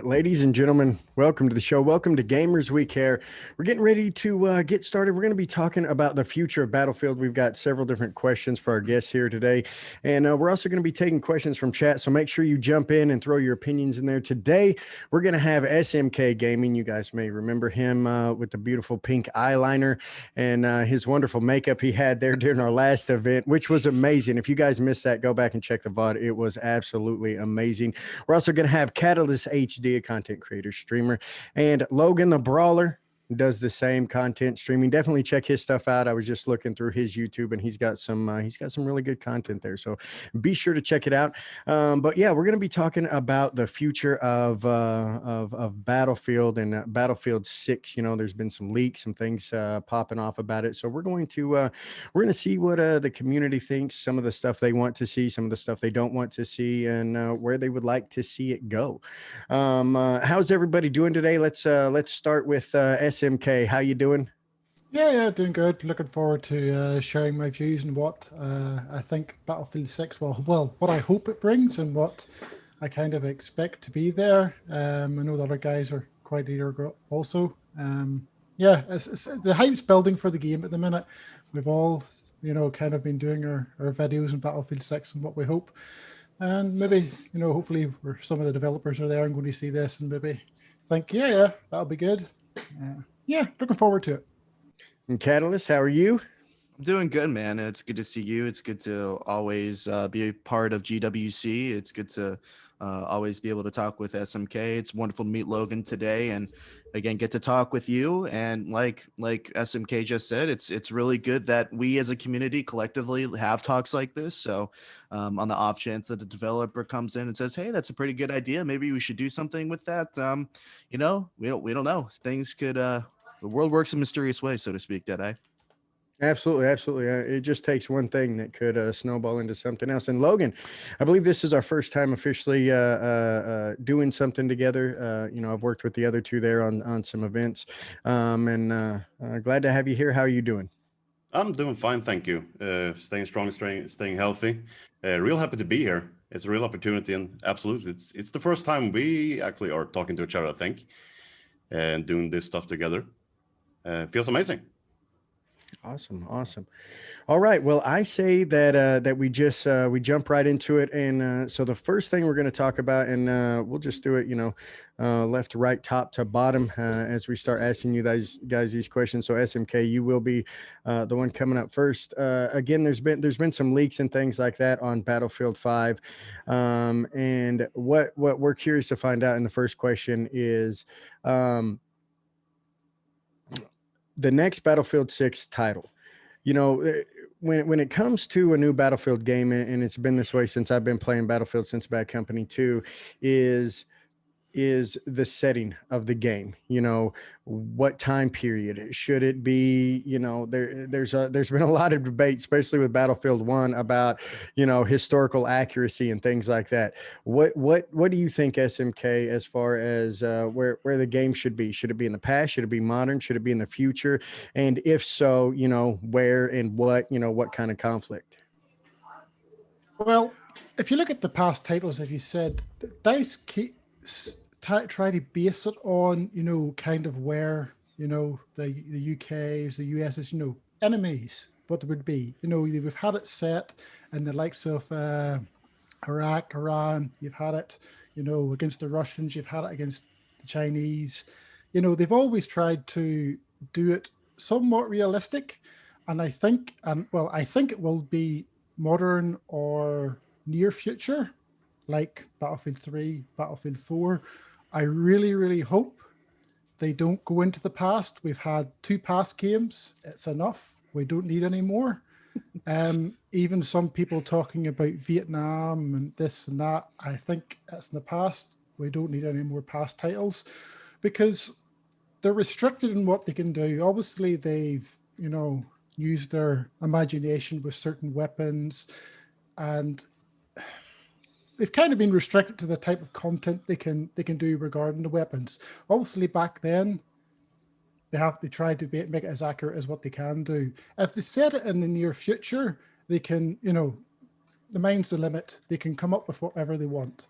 Ladies and gentlemen, welcome to the show. Welcome to Gamers We Care. We're getting ready to get started. We're going to be talking about the future of Battlefield. We've got several different questions for our guests here today, and we're also going to be taking questions from chat, so make sure you jump in and throw your opinions in there. Today, we're going to have SMKGaming. You guys may remember him with the beautiful pink eyeliner and his wonderful makeup he had there during our last event, which was amazing. If you guys missed that, go back and check the VOD. It was absolutely amazing. We're also going to have CatalystHD, a content creator, streamer, and Logan the Brawler does the same content streaming. Definitely check his stuff out. I was just looking through his YouTube, and he's got some really good content there. So be sure to check it out. But yeah, we're going to be talking about the future of Battlefield and Battlefield 6. You know, there's been some leaks, some things popping off about it. So we're going to see what the community thinks, some of the stuff they want to see, some of the stuff they don't want to see, and where they would like to see it go. How's everybody doing today? Let's start with SMK. How you doing? Yeah, doing good. Looking forward to sharing my views and what I think Battlefield 6 well, what I hope it brings and what I kind of expect to be there. I know the other guys are quite eager also. Yeah, it's the hype's building for the game at the minute. We've all, kind of been doing our videos on Battlefield 6 and what we hope. And maybe, hopefully some of the developers are there and going to see this and maybe think, yeah, that'll be good. Yeah, looking forward to it. And Catalyst, how are you? I'm doing good, man. It's good to see you. It's good to always be a part of GWC. It's good to always be able to talk with SMK. It's wonderful to meet Logan today and again get to talk with you. And like SMK just said, it's really good that we as a community collectively have talks like this. So on the off chance that a developer comes in and says, hey, that's a pretty good idea, maybe we should do something with that. We don't know. Things could the world works in mysterious ways, so to speak, Deadeye. Absolutely. It just takes one thing that could snowball into something else. And Logan, I believe this is our first time officially doing something together. I've worked with the other two there on some events, and glad to have you here. How are you doing? I'm doing fine, thank you. Staying strong, staying healthy. Real happy to be here. It's a real opportunity, and absolutely, it's the first time we actually are talking to each other, I think, and doing this stuff together. Feels amazing. Awesome. All right. Well, I say that we jump right into it. And so the first thing we're going to talk about, and we'll just do it, left to right, top to bottom, as we start asking you guys these questions. So SMK, you will be the one coming up first. Again, there's been some leaks and things like that on Battlefield 5. And what we're curious to find out in the first question is the next Battlefield 6 title. When it comes to a new Battlefield game, and it's been this way since I've been playing Battlefield since Bad Company 2, is the setting of the game. What time period should it be? There's been a lot of debate, especially with Battlefield 1, about historical accuracy and things like that. What do you think, SMK, as far as where the game should be? Should it be in the past? Should it be modern? Should it be in the future? And if so, where and what kind of conflict? Well, if you look at the past titles, as you said, DICE try to base it on, kind of where, the UK's, the US's, enemies, what it would be. We've had it set in the likes of Iraq, Iran, you've had it, against the Russians, you've had it against the Chinese. They've always tried to do it somewhat realistic. And I think it will be modern or near future, like Battlefield 3, Battlefield 4. I really, really hope they don't go into the past. We've had 2 past games. It's enough. We don't need any more. Even some people talking about Vietnam and this and that, I think it's in the past. We don't need any more past titles because they're restricted in what they can do. Obviously, they've, used their imagination with certain weapons, and they've kind of been restricted to the type of content they can do regarding the weapons. Obviously, back then, they tried to make it as accurate as what they can do. If they set it in the near future, they can, the mind's the limit. They can come up with whatever they want,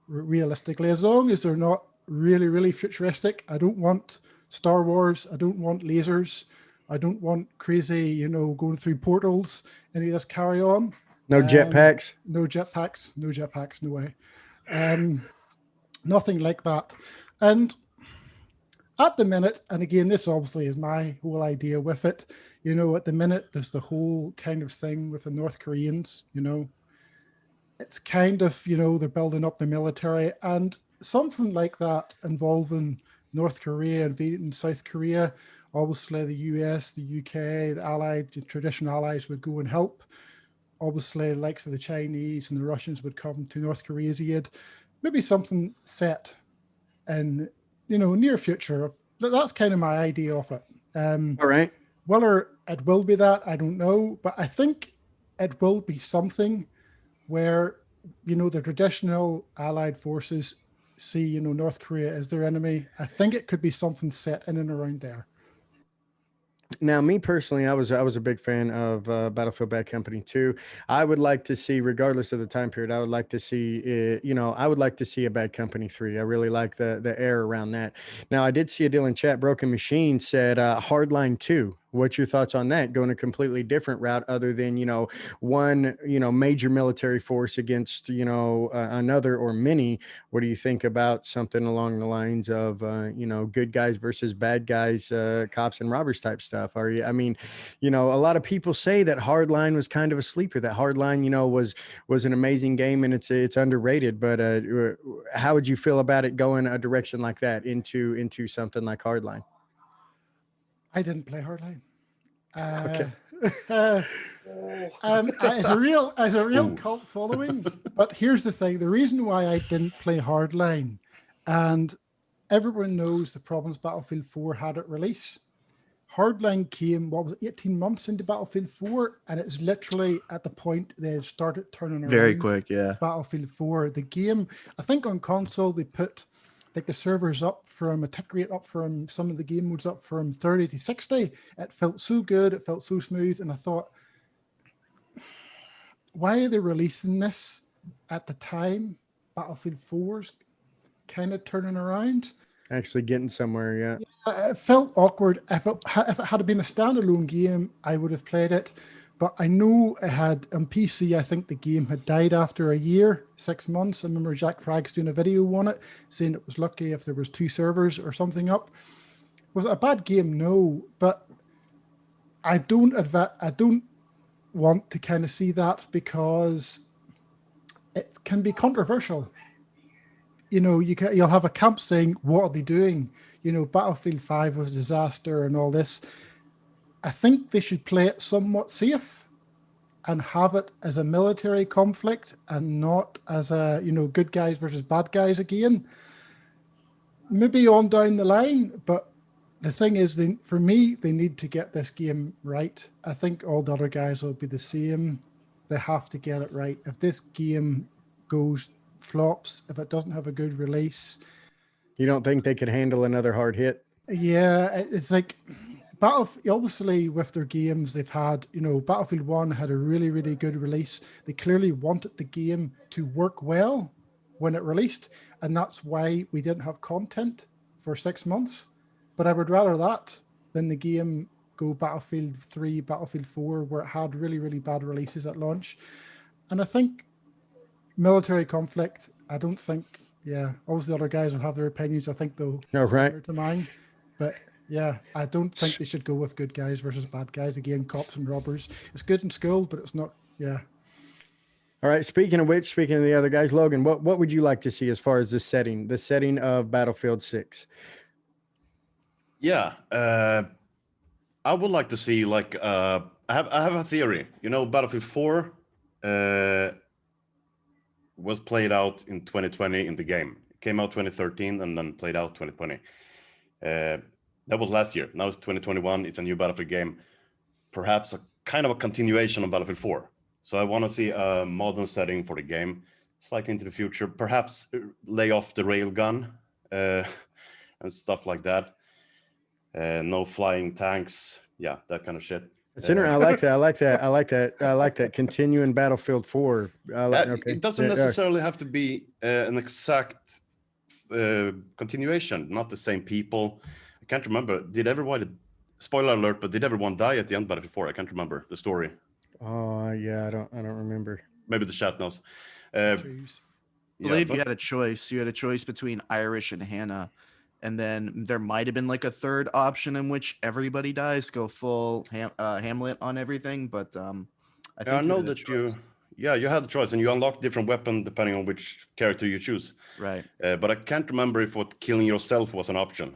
realistically, as long as they're not really, really futuristic. I don't want Star Wars. I don't want lasers. I don't want crazy, going through portals. Any of this carry on. No jetpacks. No jetpacks. No jetpacks. No way. Nothing like that. And at the minute, and again, this obviously is my whole idea with it. At the minute, there's the whole kind of thing with the North Koreans. It's kind of, they're building up the military, and something like that involving North Korea invading South Korea. Obviously, the US, the UK, the traditional allies would go and help. Obviously, the likes of the Chinese and the Russians would come to North Korea's aid. Maybe something set in, near future. That's kind of my idea of it. All right. Whether it will be that, I don't know. But I think it will be something where, the traditional allied forces see, North Korea as their enemy. I think it could be something set in and around there. Now, me personally, I was a big fan of Battlefield Bad Company 2. I would like to see, regardless of the time period, I would like to see, I would like to see a Bad Company 3. I really like the air around that. Now, I did see a deal in chat. Broken Machine said Hardline 2. What's your thoughts on that? Going a completely different route other than, one, major military force against, another or many. What do you think about something along the lines of, good guys versus bad guys, cops and robbers type stuff? A lot of people say that Hardline was kind of a sleeper, that Hardline, was an amazing game and it's underrated. But how would you feel about it going a direction like that into something like Hardline? I didn't play Hardline. Okay. As a real cult following. But here's the thing: the reason why I didn't play Hardline, and everyone knows the problems Battlefield 4 had at release. Hardline came 18 months into Battlefield 4, and it's literally at the point they had started turning around. Very quick, yeah. Battlefield 4, the game. I think on console they put the servers up from a tick rate up from some of the game modes up from 30 to 60. It felt so good. It felt so smooth. And I thought, why are they releasing this at the time Battlefield 4's kind of turning around? Actually getting somewhere, yeah. It felt awkward. If it had been a standalone game, I would have played it. But I know it had on PC, I think the game had died after a year, 6 months. I remember Jack Fragg's doing a video on it, saying it was lucky if there was 2 servers or something up. Was it a bad game? No, but I don't want to kind of see that because it can be controversial. You'll have a camp saying, what are they doing? Battlefield 5 was a disaster and all this. I think they should play it somewhat safe and have it as a military conflict and not as a, good guys versus bad guys again. Maybe on down the line, but the thing is, for me, they need to get this game right. I think all the other guys will be the same. They have to get it right. If this game flops, if it doesn't have a good release. You don't think they could handle another hard hit? Yeah, it's like... obviously with their games they've had, Battlefield 1 had a really, really good release. They clearly wanted the game to work well when it released, and that's why we didn't have content for 6 months. But I would rather that than the game go Battlefield 3, Battlefield 4, where it had really, really bad releases at launch. And I think military conflict, obviously the other guys will have their opinions. I think they'll similar to mine. But yeah, I don't think they should go with good guys versus bad guys. Again, cops and robbers. It's good in school, but it's not, yeah. All right. Speaking of the other guys, Logan, what would you like to see as far as the setting of Battlefield 6? Yeah, I would like to see I have a theory. Battlefield 4 was played out in 2020 in the game. It came out 2013 and then played out 2020. That was last year. Now it's 2021. It's a new Battlefield game. Perhaps a kind of a continuation of Battlefield 4. So I want to see a modern setting for the game, slightly into the future. Perhaps lay off the railgun and stuff like that. No flying tanks. Yeah, that kind of shit. It's interesting. I like that. Continuing Battlefield 4. It doesn't necessarily have to be an exact continuation, not the same people. I can't remember. Did everyone? Spoiler alert! But did everyone die at the end of Battlefield 4? I can't remember the story. Oh yeah, I don't remember. Maybe the chat knows. Choose. I believe you had a choice. You had a choice between Irish and Hannah. And then there might have been like a third option in which everybody dies, go full Hamlet on everything. But I think I know that you had the choice, and you unlock different weapon depending on which character you choose. Right. But I can't remember if what killing yourself was an option.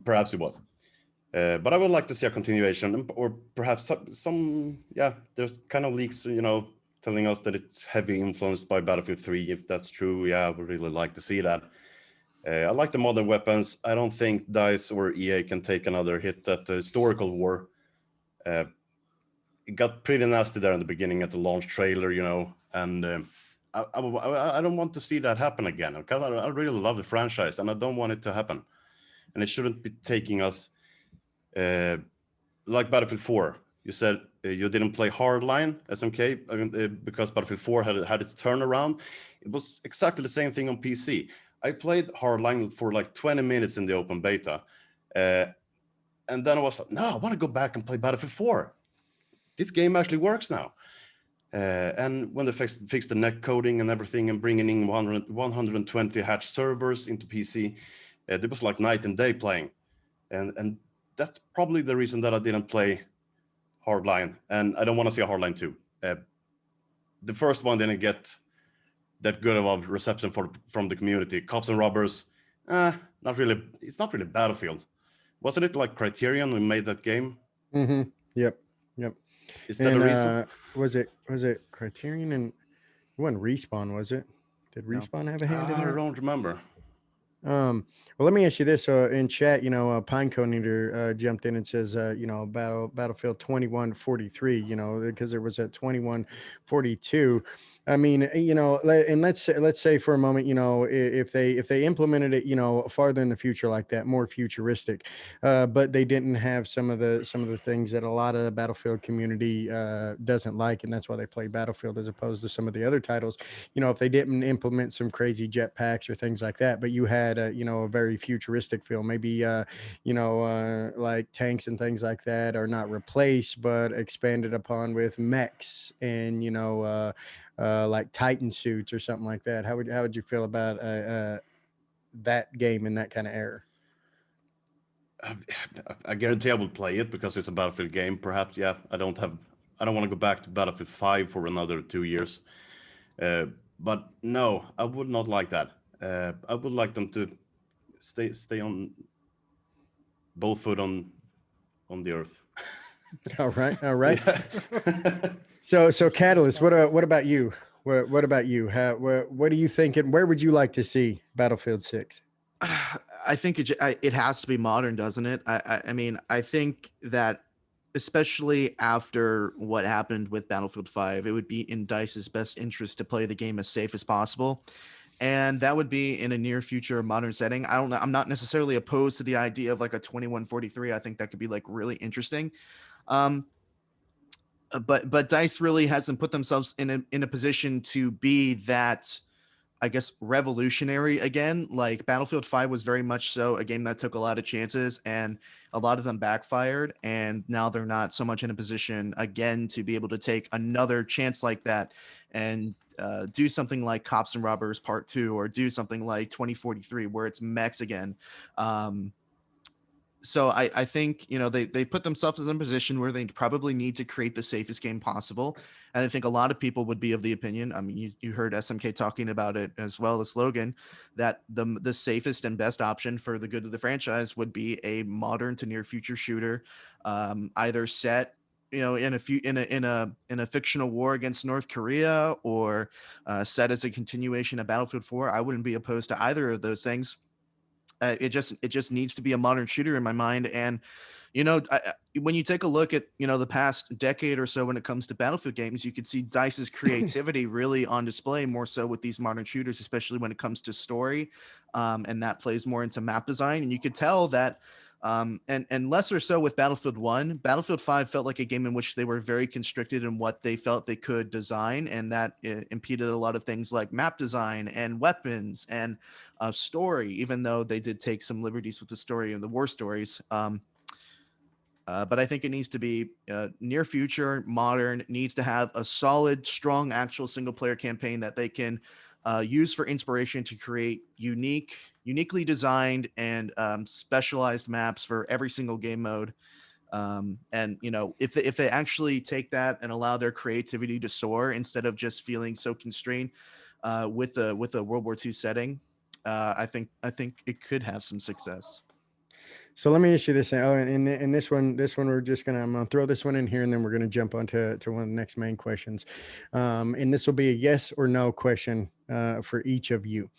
Perhaps it was. But I would like to see a continuation, or perhaps some there's kind of leaks, telling us that it's heavy influenced by Battlefield 3. If that's true, I would really like to see that. I like the modern weapons. I don't think DICE or EA can take another hit at the historical war. It got pretty nasty there in the beginning at the launch trailer, and I don't want to see that happen again. Because I really love the franchise, and I don't want it to happen. And it shouldn't be taking us like Battlefield 4. You said you didn't play Hardline SMK because Battlefield 4 had its turnaround. It was exactly the same thing on PC. I played Hardline for like 20 minutes in the open beta. And then I was like, no, I want to go back and play Battlefield 4. This game actually works now. And when they fixed the net coding and everything and bringing in 120 hatch servers into PC, it was like night and day playing. And that's probably the reason that I didn't play Hardline. And I don't want to see a Hardline 2. The first one didn't get that good of a reception from the community. Cops and Robbers, not really. It's not really Battlefield. Wasn't it like Criterion who made that game? Mm-hmm. Yep. Is that a reason? Was it Criterion and it wasn't Respawn? Was it? Did Respawn have a hand in I that? don't remember. Well, let me ask you this. In chat, Pinecone Eater jumped in and says, Battlefield 2143, because there was a 2142. I mean, and let's say for a moment, if they implemented it, farther in the future like that, more futuristic, but they didn't have some of the things that a lot of the Battlefield community doesn't like, and that's why they play Battlefield as opposed to some of the other titles. If they didn't implement some crazy jetpacks or things like that, but you had a very futuristic feel, maybe like tanks and things like that are not replaced but expanded upon with mechs and like Titan suits or something like that. How would you feel about that game in that kind of era? I guarantee I will play it because it's a Battlefield game. Perhaps, I don't want to go back to Battlefield 5 for another 2 years. But no, I would not like that. I would like them to stay on both foot on the earth. All right. So Catalyst, what about you? What about you? What are you thinking? Where would you like to see Battlefield 6? I think it has to be modern, doesn't it? I mean, I think that especially after what happened with Battlefield 5, it would be in DICE's best interest to play the game as safe as possible. And that would be in a near future modern setting. I'm not necessarily opposed to the idea of like a 2143. I think that could be like really interesting. But DICE really hasn't put themselves in a position to be that, I guess, revolutionary again. Like Battlefield 5 was very much so a game that took a lot of chances and a lot of them backfired. And now they're not so much in a position again to be able to take another chance like that and do something like Cops and Robbers Part 2 or do something like 2043 where it's mechs again. So I think, they put themselves in a position where they probably need to create the safest game possible. And I think a lot of people would be of the opinion, I mean, you heard SMK talking about it as well as Logan, that the safest and best option for the good of the franchise would be a modern to near future shooter, either set in a fictional war against North Korea or set as a continuation of Battlefield 4. I wouldn't be opposed to either of those things. It just needs to be a modern shooter in my mind. And, when you take a look at, the past decade or so, when it comes to Battlefield games, you could see DICE's creativity really on display more so with these modern shooters, especially when it comes to story. And that plays more into map design. And you could tell that And lesser so with Battlefield 1. Battlefield 5 felt like a game in which they were very constricted in what they felt they could design, and that impeded a lot of things like map design and weapons and story, even though they did take some liberties with the story and the war stories. But I think it needs to be near future, modern, needs to have a solid, strong, actual single player campaign that they can use for inspiration to create uniquely designed and specialized maps for every single game mode. And if they actually take that and allow their creativity to soar instead of just feeling so constrained with a World War II setting, I think it could have some success. So let me ask you this. Oh, and this one, I'm gonna throw this one in here, and then we're gonna jump on to one of the next main questions. And this will be a yes or no question for each of you.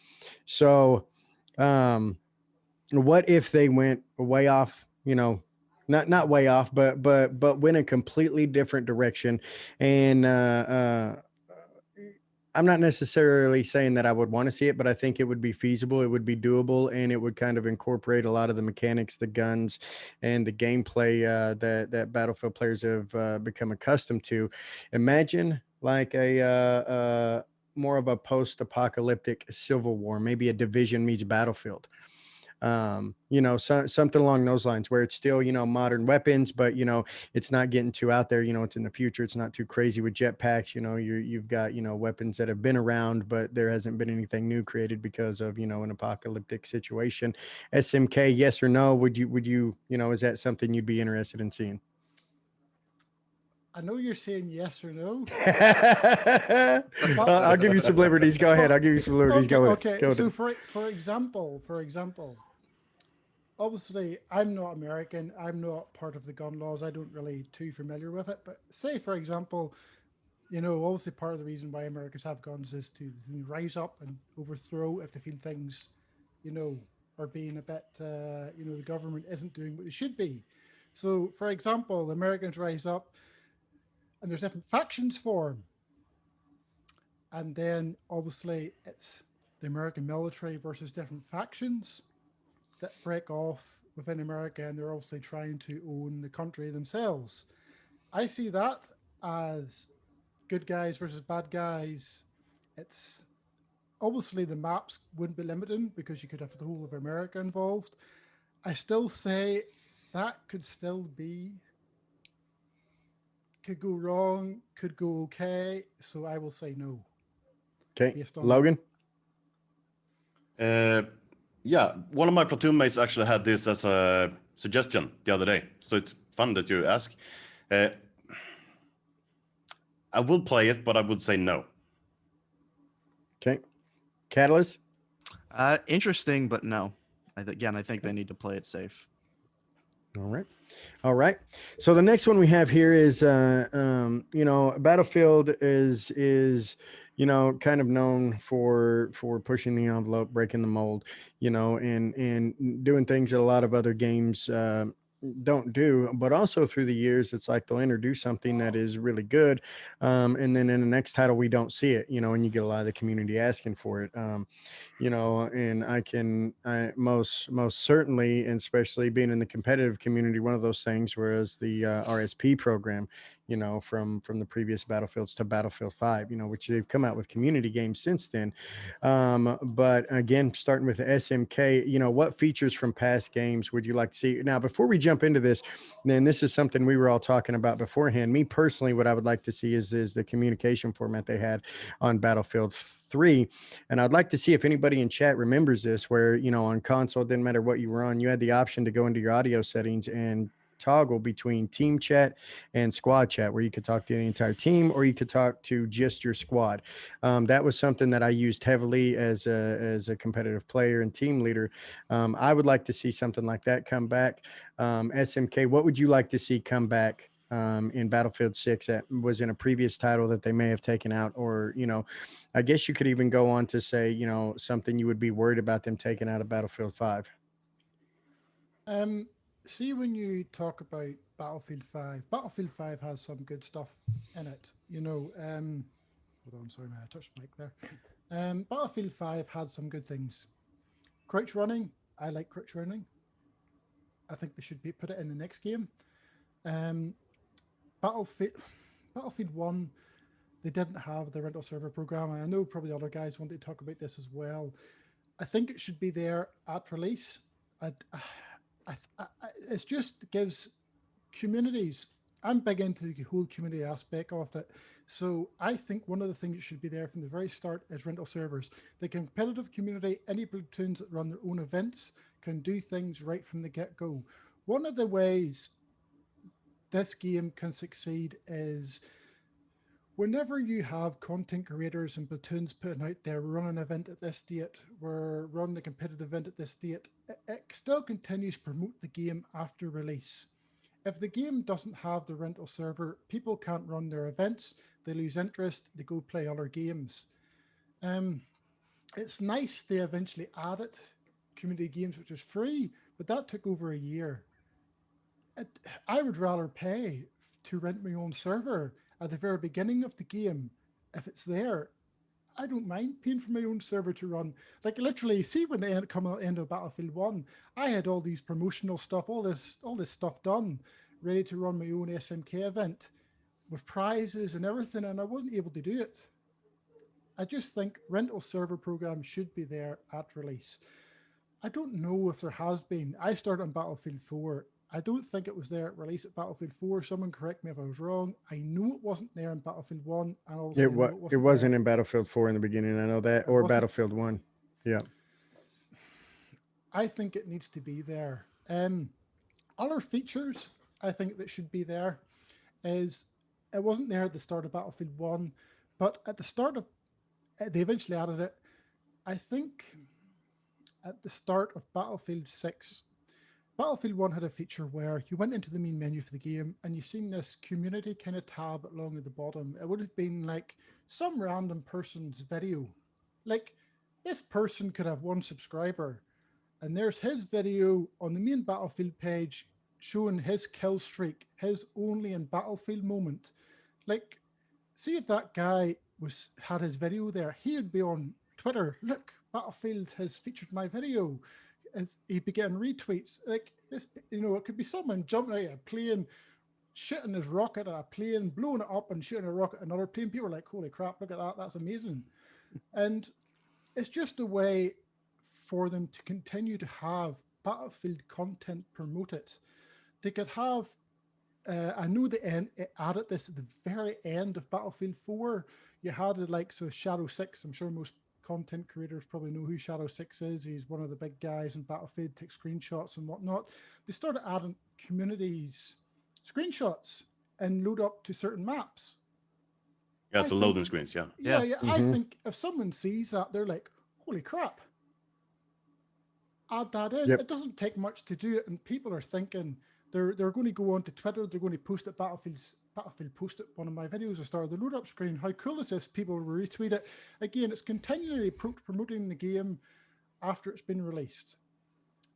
So, what if they went way off? Not way off, but went a completely different direction, and I'm not necessarily saying that I would want to see it, but I think it would be feasible. It would be doable, and it would kind of incorporate a lot of the mechanics, the guns, and the gameplay that Battlefield players have become accustomed to. Imagine like a more of a post-apocalyptic Civil War, maybe a Division meets Battlefield. Something along those lines, where it's still, modern weapons, but, it's not getting too out there, it's in the future. It's not too crazy with jetpacks. You've got, weapons that have been around, but there hasn't been anything new created because of, an apocalyptic situation. SMK, yes or no? Would you, is that something you'd be interested in seeing? I know you're saying yes or no. I'll give you some liberties. Go ahead. I'll give you some liberties. Okay, Go ahead. okay. Go So ahead. for example, obviously I'm not American. I'm not part of the gun laws. I don't really too familiar with it. But say, for example, obviously part of the reason why Americans have guns is to rise up and overthrow if they feel things, are being a bit, the government isn't doing what it should be. So, for example, the Americans rise up and there's different factions form. And then obviously it's the American military versus different factions that break off within America, and they're obviously trying to own the country themselves. I see that as good guys versus bad guys. It's obviously the maps wouldn't be limiting because you could have the whole of America involved. I still say that could go wrong, could go okay. So I will say no. Okay, Logan. Yeah, one of my platoon mates actually had this as a suggestion the other day, so it's fun that you ask. I will play it, but I would say no. Okay, Catalyst. Interesting, but no. I think they need to play it safe. All right. So the next one we have here is, Battlefield is kind of known for pushing the envelope, breaking the mold, and doing things that a lot of other games don't do. But also through the years, it's like they'll introduce something that is really good, and then in the next title we don't see it, and you get a lot of the community asking for it. And I most certainly, and especially being in the competitive community, one of those things, whereas the RSP program, from the previous Battlefields to Battlefield 5, which they've come out with community games since then. But again, starting with the SMK, what features from past games would you like to see? Now, before we jump into this, then this is something we were all talking about beforehand. Me personally, what I would like to see is the communication format they had on Battlefield 3. And I'd like to see if anybody in chat remembers this, where, on console, it didn't matter what you were on, you had the option to go into your audio settings and toggle between team chat and squad chat, where you could talk to the entire team or you could talk to just your squad. That was something that I used heavily as a competitive player and team leader. I would like to see something like that come back. SMK, what would you like to see come back in Battlefield 6 that was in a previous title that they may have taken out? Or, I guess you could even go on to say, something you would be worried about them taking out of Battlefield 5. See, when you talk about Battlefield 5 has some good stuff in it. Hold on, sorry, I touched the mic there. Battlefield 5 had some good things. Crouch running, I like crouch running. I think they should put it in the next game. Battlefield 1, they didn't have the rental server program. And I know probably other guys want to talk about this as well. I think it should be there at release. It just gives communities. I'm big into the whole community aspect of it. So I think one of the things that should be there from the very start is rental servers. The competitive community, any platoons that run their own events can do things right from the get-go. One of the ways this game can succeed is whenever you have content creators and platoons putting out there, we're running an event at this date, we're running a competitive event at this date, it still continues to promote the game after release. If the game doesn't have the rental server, people can't run their events, they lose interest, they go play other games. It's nice they eventually added community games, which is free, but that took over a year. I would rather pay to rent my own server at the very beginning of the game. If it's there, I don't mind paying for my own server to run. Like literally, see when they come out end of Battlefield 1, I had all these promotional stuff, all this stuff done, ready to run my own SMK event with prizes and everything, and I wasn't able to do it. I just think rental server program should be there at release. I don't know if there has been. I started on Battlefield 4. I don't think it was there at release at Battlefield 4. Someone correct me if I was wrong. I know it wasn't there in Battlefield 1. And also it wasn't in Battlefield 4 in the beginning. I know that, or Battlefield 1. Yeah. I think it needs to be there. Other features I think that should be there is it wasn't there at the start of Battlefield 1, but at the start of, they eventually added it, I think at the start of Battlefield 6. Battlefield 1 had a feature where you went into the main menu for the game and you seen this community kind of tab along at the bottom. It would have been like some random person's video. Like this person could have 1 subscriber and there's his video on the main Battlefield page showing his kill streak, his only in Battlefield moment. Like, see if that guy had his video there, he would be on Twitter, look, Battlefield has featured my video. As he'd be getting retweets like this, it could be someone jumping out of a plane, shooting his rocket at a plane, blowing it up and shooting a rocket at another plane. People are like, holy crap, look at that, that's amazing. And it's just a way for them to continue to have Battlefield content promoted. They could have, I know it added this at the very end of Battlefield 4. You had it like, so Shadow 6, I'm sure most content creators probably know who Shadow 6 is. He's one of the big guys in Battlefield, takes screenshots and whatnot. They started adding communities screenshots and load up to certain maps. Yeah, to loading screens, yeah. Yeah. I think if someone sees that, they're like, holy crap, add that in. Yep. It doesn't take much to do it, and people are thinking they're going to go onto Twitter, they're going to post it, Battlefield posted one of my videos, I started the load up screen. How cool is this? People will retweet it. Again, it's continually promoting the game after it's been released.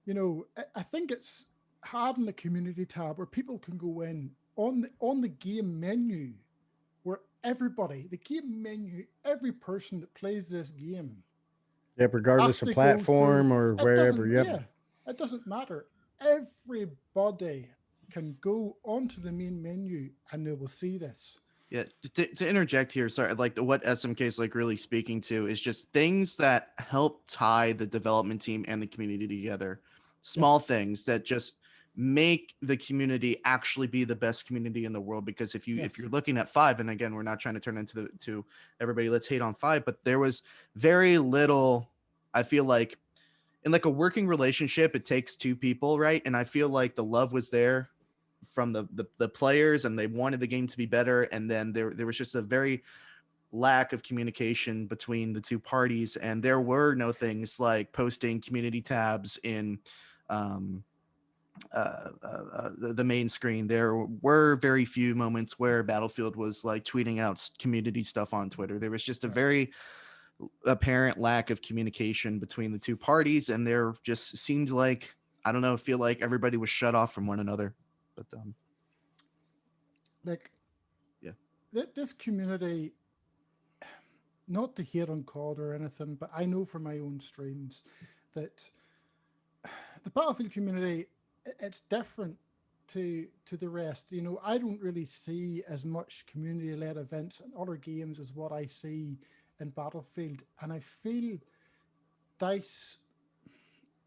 I think it's having a community tab where people can go in on the game menu, where the game menu, every person that plays this game. Yep, regardless of platform or wherever. Yep. Yeah, it doesn't matter. Everybody can go onto the main menu and they will see this. Yeah, to interject here, sorry, like what SMK is like really speaking to is just things that help tie the development team and the community together. Small things that just make the community actually be the best community in the world. Because if you're looking at 5, and again, we're not trying to turn into to everybody, let's hate on 5, but there was very little, I feel like, in like a working relationship, it takes 2 people, right? And I feel like the love was there from the players, and they wanted the game to be better. And then there was just a very lack of communication between the 2 parties, and there were no things like posting community tabs in the main screen. There were very few moments where Battlefield was like tweeting out community stuff on Twitter. There was just a very apparent lack of communication between the 2 parties, and there just seemed like, I don't know, feel like everybody was shut off from one another. But this community, not to hate on COD or anything, but I know from my own streams that the Battlefield community it's different to the rest. You know, I don't really see as much community-led events in other games as what I see in Battlefield, and I feel Dice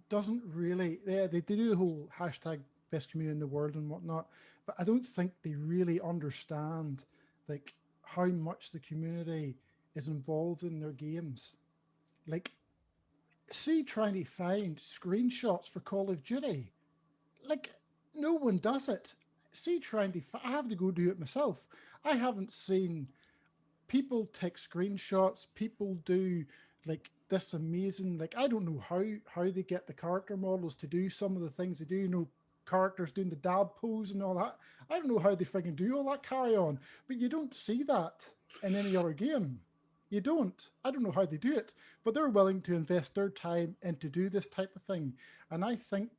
doesn't really. They do the whole hashtag best community in the world and whatnot, but I don't think they really understand like how much the community is involved in their games. Like, see, trying to find screenshots for Call of Duty, like no one does it. See, trying to I have to go do it myself. I haven't seen people take screenshots. People do like this amazing, like I don't know how they get the character models to do some of the things they do. You know, characters doing the dab pose and all that. I don't know how they freaking do all that carry on, but you don't see that in any other game. You don't. I don't know how they do it, but they're willing to invest their time and to do this type of thing. And I think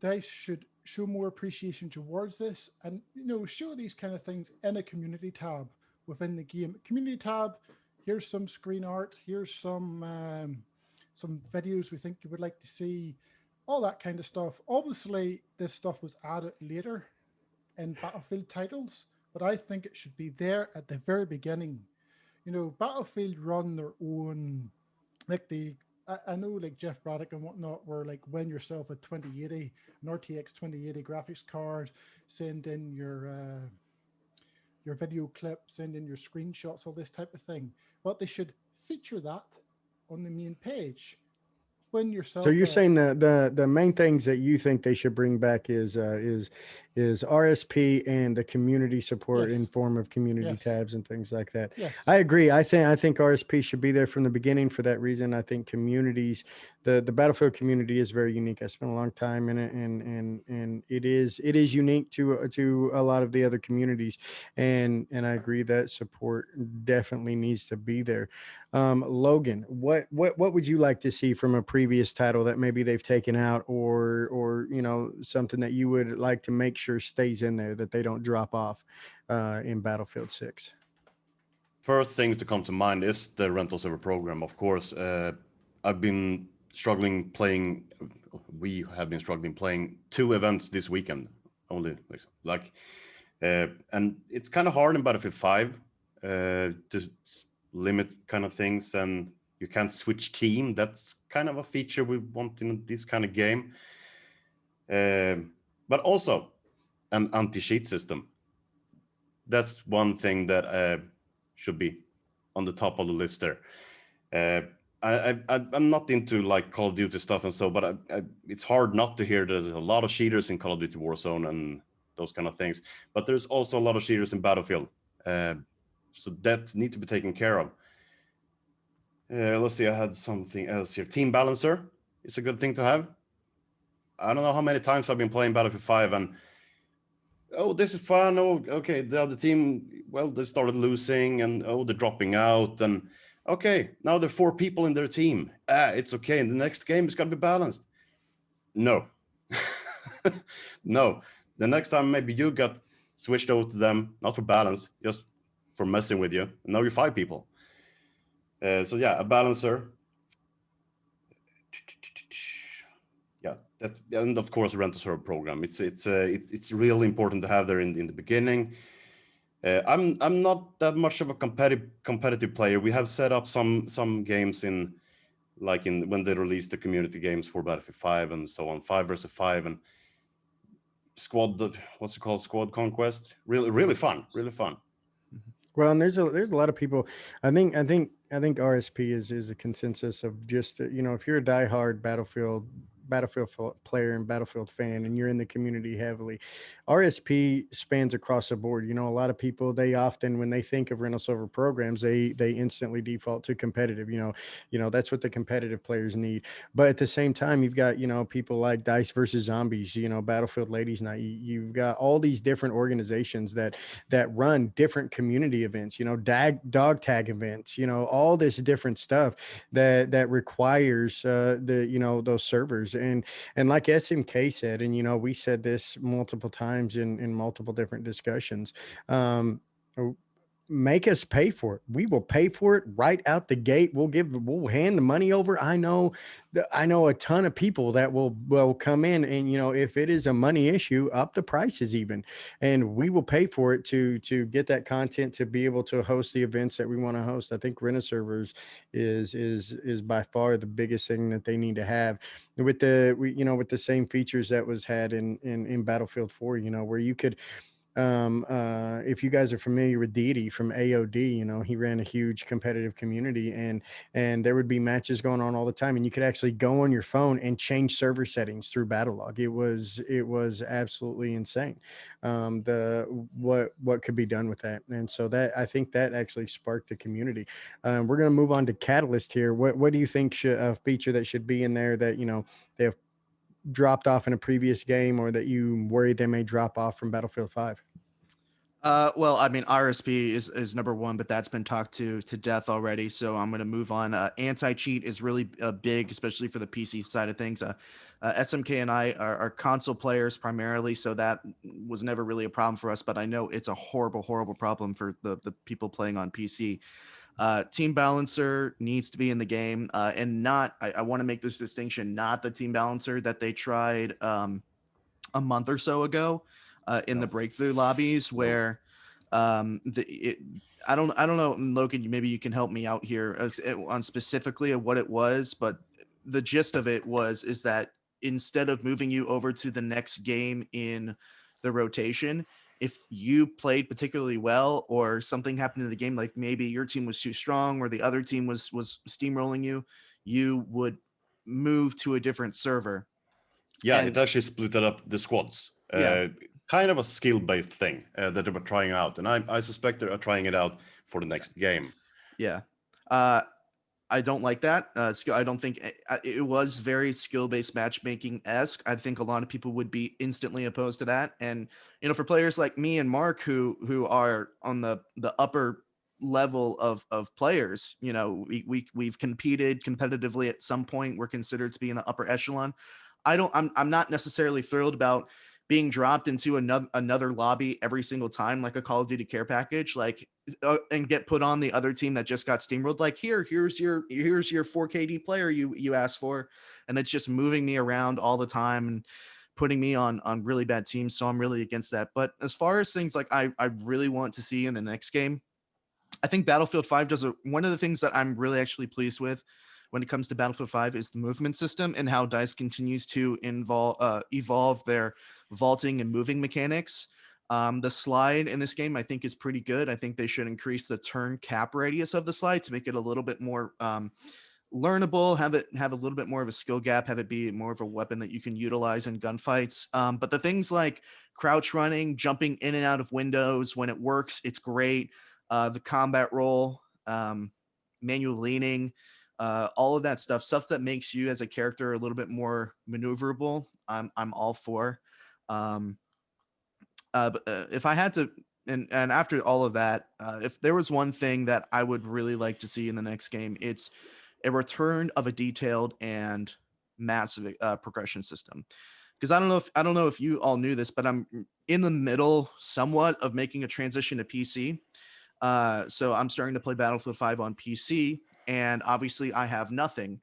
Dice should show more appreciation towards this, and you know, show these kind of things in a community tab within the game. Community tab. Here's some screen art. Here's some videos we think you would like to see. All that kind of stuff. Obviously, this stuff was added later in Battlefield titles, but I think it should be there at the very beginning. You know, Battlefield run their own, like I know like Jeff Braddock and whatnot were like, win yourself a 2080, an RTX 2080 graphics card, send in your video clip, send in your screenshots, all this type of thing. But they should feature that on the main page. Win yourself. So you're saying the main things that you think they should bring back is RSP and the community support in Yes. form of community Yes. tabs and things like that. Yes. I agree. I think RSP should be there from the beginning for that reason. I think communities, the Battlefield community is very unique. I spent a long time in it, and it is unique to a lot of the other communities, and I agree that support definitely needs to be there. Logan, what would you like to see from a previous title that maybe they've taken out, or you know, something that you would like to make sure stays in there, that they don't drop off in Battlefield 6? First things to come to mind is the rental server program, of course. I've been struggling playing. We have been struggling playing 2 events this weekend only, and it's kind of hard in Battlefield 5 to limit kind of things, and you can't switch team. That's kind of a feature we want in this kind of game. But also an anti-cheat system. That's one thing that should be on the top of the list there. I'm not into like Call of Duty stuff and so, but it's hard not to hear there's a lot of cheaters in Call of Duty Warzone and those kind of things. But there's also a lot of cheaters in Battlefield. So that need to be taken care of. Let's see, I had something else here. Team balancer is a good thing to have. I don't know how many times I've been playing Battlefield 5 and, oh, this is fun. Oh, okay, the other team, well, they started losing and, oh, they're dropping out. And, okay, now there are 4 people in their team. It's okay. In the next game, it's got to be balanced. No. No. The next time, maybe you got switched over to them, not for balance, just for messing with you. And now you're 5 people. So yeah, a balancer. Yeah, that, and of course, a rental server program. It's really important to have there in the beginning. I'm not that much of a competitive player. We have set up some games in when they released the community games for Battlefield 5 and so on, 5 versus 5 and squad. What's it called? Squad Conquest. Really fun. Really fun. Well, and there's a lot of people. I think RSP is a consensus of just you know, if you're a diehard Battlefield player and Battlefield fan, and you're in the community heavily, RSP spans across the board. You know, a lot of people, they often, when they think of rental server programs, they instantly default to competitive. You know that's what the competitive players need. But at the same time, you've got, you know, people like Dice versus Zombies, you know, Battlefield Ladies Night. You've got all these different organizations that run different community events, you know, dog tag events, you know, all this different stuff that requires you know, those servers. And like SMK said, and you know, we said this multiple times in multiple different discussions, make us pay for it. We will pay for it right out the gate. We'll hand the money over. I know a ton of people that will come in, and if it is a money issue, up the prices even, and we will pay for it to get that content, to be able to host the events that we want to host. I think rent a servers is by far the biggest thing that they need to have with with the same features that was had in Battlefield 4, where you could, if you guys are familiar with Deity from AOD, he ran a huge competitive community, and there would be matches going on all the time, and you could actually go on your phone and change server settings through Battlelog. It was absolutely insane. What could be done with that. And so I think that actually sparked the community. We're going to move on to Catalyst here. What do you think a feature that should be in there that, they have dropped off in a previous game, or that you worry they may drop off from Battlefield 5? Well, I mean, RSP is number one, but that's been talked to death already. So I'm going to move on. Anti-cheat is really big, especially for the PC side of things. SMK and I are console players primarily, so that was never really a problem for us. But I know it's a horrible, horrible problem for the people playing on PC. Team balancer needs to be in the game, and not. I want to make this distinction: not the team balancer that they tried a month or so ago in the breakthrough lobbies, where I don't know, Logan, maybe you can help me out here on specifically what it was, but the gist of it is that instead of moving you over to the next game in the rotation, if you played particularly well or something happened in the game, like maybe your team was too strong or the other team was steamrolling you would move to a different server. Yeah, it actually split up the squads. Yeah. Kind of a skill-based thing that they were trying out, and I suspect they are trying it out for the next game. Yeah. I don't like that. I don't think it was very skill-based matchmaking-esque. I think a lot of people would be instantly opposed to that. And, for players like me and Mark, who are on the upper level of players, we've competed competitively at some point. We're considered to be in the upper echelon. I'm not necessarily thrilled about being dropped into another lobby every single time, like a Call of Duty care package, and get put on the other team that just got steamrolled. Like, here's your 4KD player you asked for, and it's just moving me around all the time and putting me on really bad teams. So I'm really against that. But as far as things like I really want to see in the next game, I think Battlefield 5 does one of the things that I'm really actually pleased with when it comes to Battlefield 5 is the movement system and how DICE continues to evolve their vaulting and moving mechanics. The slide in this game, I think, is pretty good. I think they should increase the turn cap radius of the slide to make it a little bit more learnable, have a little bit more of a skill gap, have it be more of a weapon that you can utilize in gunfights. But the things like crouch running, jumping in and out of windows, when it works, it's great. The combat roll, manual leaning, all of that stuff that makes you as a character a little bit more maneuverable. I'm all for. But if I had to, and after all of that, if there was one thing that I would really like to see in the next game, it's a return of a detailed and massive progression system. Because I don't know if you all knew this, but I'm in the middle somewhat of making a transition to PC. So I'm starting to play Battlefield 5 on PC, and obviously I have nothing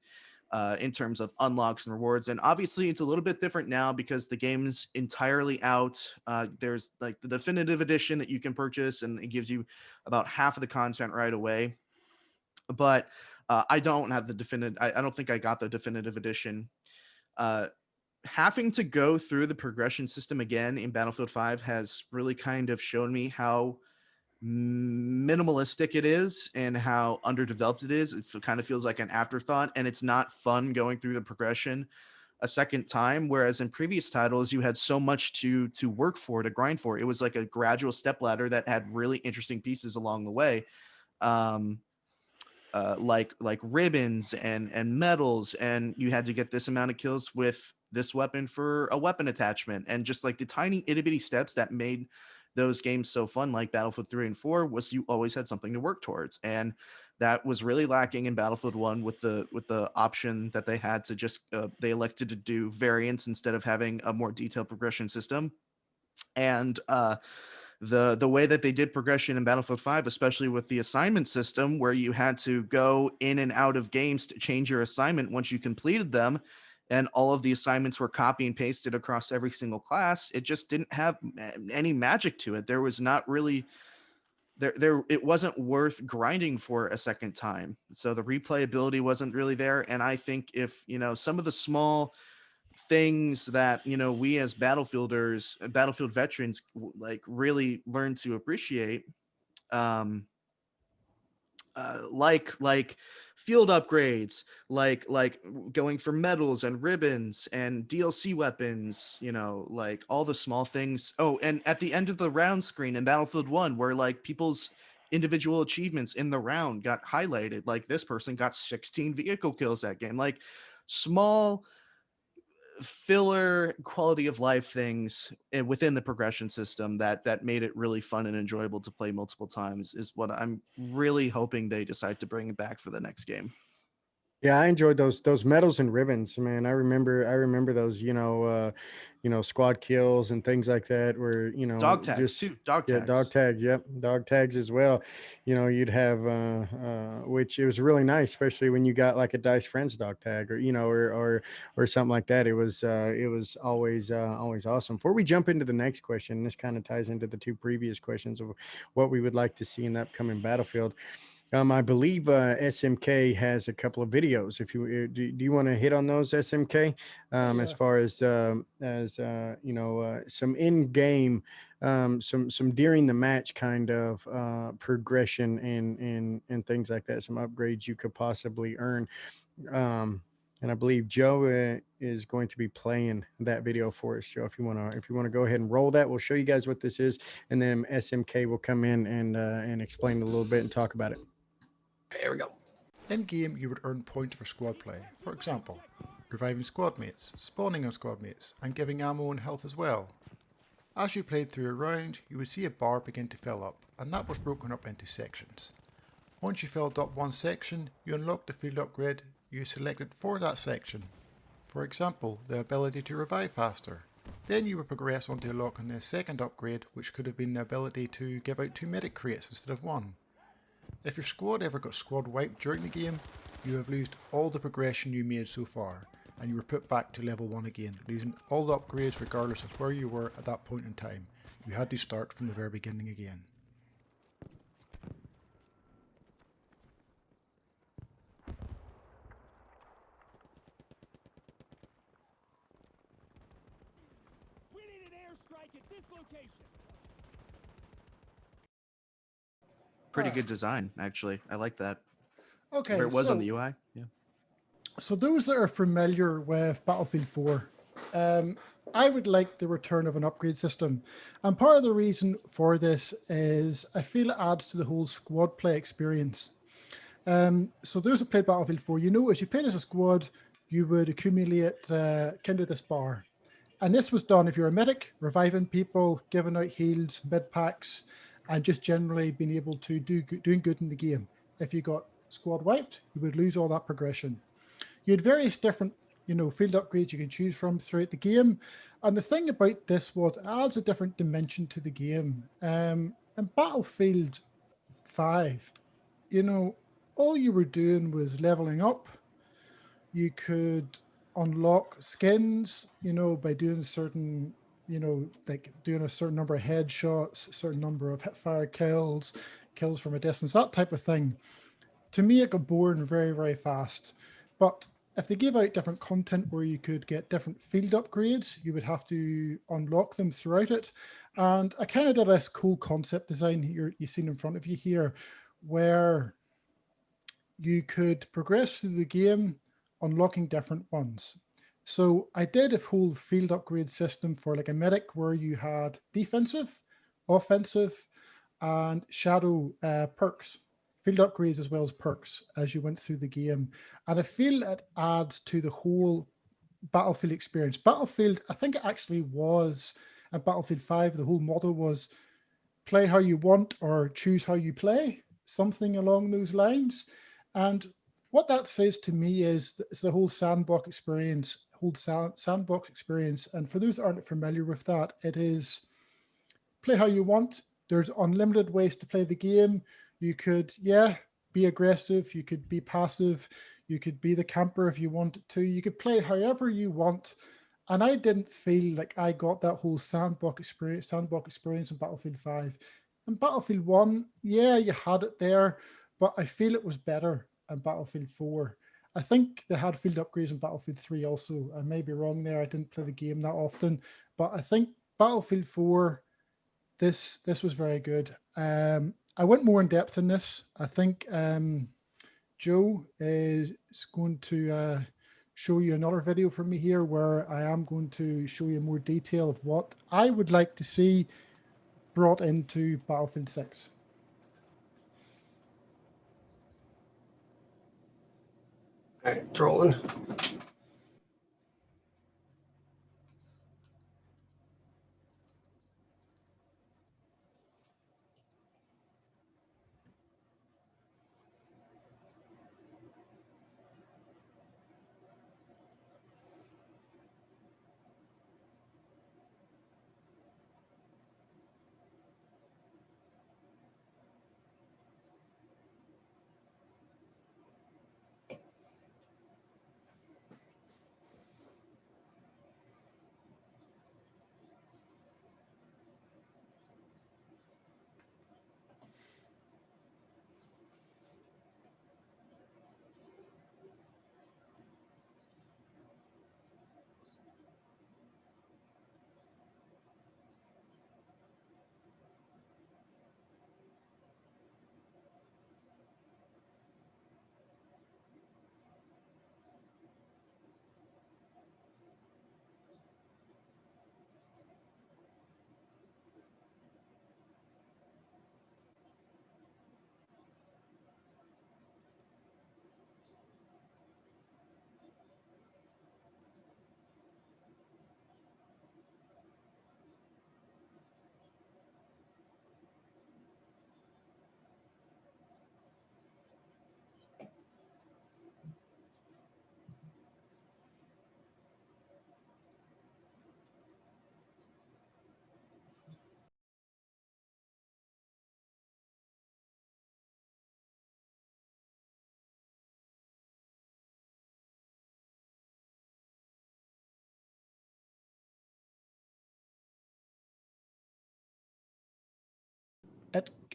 in terms of unlocks and rewards. And obviously it's a little bit different now because the game's entirely out. There's like the definitive edition that you can purchase, and it gives you about half of the content right away. But I don't have the definitive. I don't think I got the definitive edition. Having to go through the progression system again in Battlefield 5 has really kind of shown me how minimalistic it is and how underdeveloped it is. It kind of feels like an afterthought, and it's not fun going through the progression a second time. Whereas in previous titles, you had so much to work for, to grind for. It was like a gradual stepladder that had really interesting pieces along the way. Like ribbons and medals, and you had to get this amount of kills with this weapon for a weapon attachment, and just like the tiny itty bitty steps that made those games so fun, like Battlefield 3 and 4, was you always had something to work towards. And that was really lacking in Battlefield 1 with the option that they had to just they elected to do variants instead of having a more detailed progression system. And the way that they did progression in Battlefield 5, especially with the assignment system where you had to go in and out of games to change your assignment once you completed them, and all of the assignments were copy and pasted across every single class, it just didn't have any magic to it. There was not really it wasn't worth grinding for a second time. So the replayability wasn't really there. And I think if, some of the small things that, we as Battlefield veterans like really learn to appreciate, like field upgrades, like going for medals and ribbons and DLC weapons, like all the small things. Oh, and at the end of the round screen in Battlefield 1, where like people's individual achievements in the round got highlighted, like this person got 16 vehicle kills that game, like small filler quality of life things within the progression system that made it really fun and enjoyable to play multiple times is what I'm really hoping they decide to bring back for the next game. Yeah, I enjoyed those medals and ribbons, man. I remember those, squad kills and things like that where, Dog tags too. Dog tags. Yeah, dog tags. Yep. Dog tags as well. You'd have which it was really nice, especially when you got like a Dice Friends dog tag or something like that. It was always awesome. Before we jump into the next question, this kind of ties into the two previous questions of what we would like to see in the upcoming Battlefield. I believe SMK has a couple of videos. If you do you want to hit on those, SMK? As far as some in-game, some during the match kind of progression and things like that. Some upgrades you could possibly earn. And I believe Joe is going to be playing that video for us. Joe, if you want to go ahead and roll that, we'll show you guys what this is, and then SMK will come in and explain a little bit and talk about it. Here we go. In game, you would earn points for squad play. For example, reviving squad mates, spawning on squad mates, and giving ammo and health as well. As you played through a round, you would see a bar begin to fill up, and that was broken up into sections. Once you filled up one section, you unlocked the field upgrade you selected for that section. For example, the ability to revive faster. Then you would progress on to unlocking the second upgrade, which could have been the ability to give out 2 medic crates instead of 1. If your squad ever got squad wiped during the game, you have lost all the progression you made so far, and you were put back to level 1 again, losing all the upgrades regardless of where you were at that point in time. You had to start from the very beginning again. We need an airstrike at this location. Pretty good design, actually. I like that. Okay, where it was on the UI. Yeah. So those that are familiar with Battlefield 4, I would like the return of an upgrade system. And part of the reason for this is I feel it adds to the whole squad play experience. So those who played Battlefield 4, as you played as a squad, you would accumulate kind of this bar. And this was done if you're a medic, reviving people, giving out heals, mid packs, and just generally being able to doing good in the game. If you got squad wiped, you would lose all that progression. You had various different, field upgrades you can choose from throughout the game. And the thing about this was it adds a different dimension to the game. In Battlefield 5, all you were doing was leveling up. You could unlock skins, by doing certain like doing a certain number of headshots, a certain number of hipfire kills from a distance, that type of thing. To me, it got boring very, very fast. But if they gave out different content where you could get different field upgrades, you would have to unlock them throughout it. And I kind of did this cool concept design here you've seen in front of you here, where you could progress through the game unlocking different ones. So I did a whole field upgrade system for like a medic where you had defensive, offensive, and shadow perks, field upgrades as well as perks as you went through the game. And I feel it adds to the whole Battlefield experience. Battlefield, I think it actually was at Battlefield 5, the whole model was play how you want or choose how you play, something along those lines. And what that says to me is it's the whole sandbox experience. And for those that aren't familiar with that, it is play how you want, there's unlimited ways to play the game. You could, yeah, be aggressive. You could be passive. You could be the camper if you wanted to. You could play however you want. And I didn't feel like I got that whole sandbox experience in Battlefield 5. And Battlefield 1, yeah, you had it there, but I feel it was better in Battlefield 4. I think they had field upgrades in Battlefield 3 also. I may be wrong there. I didn't play the game that often, but I think Battlefield 4, this was very good. I went more in depth in this. I think Joe is going to show you another video from me here where I am going to show you more detail of what I would like to see brought into Battlefield 6. All right, it's rolling.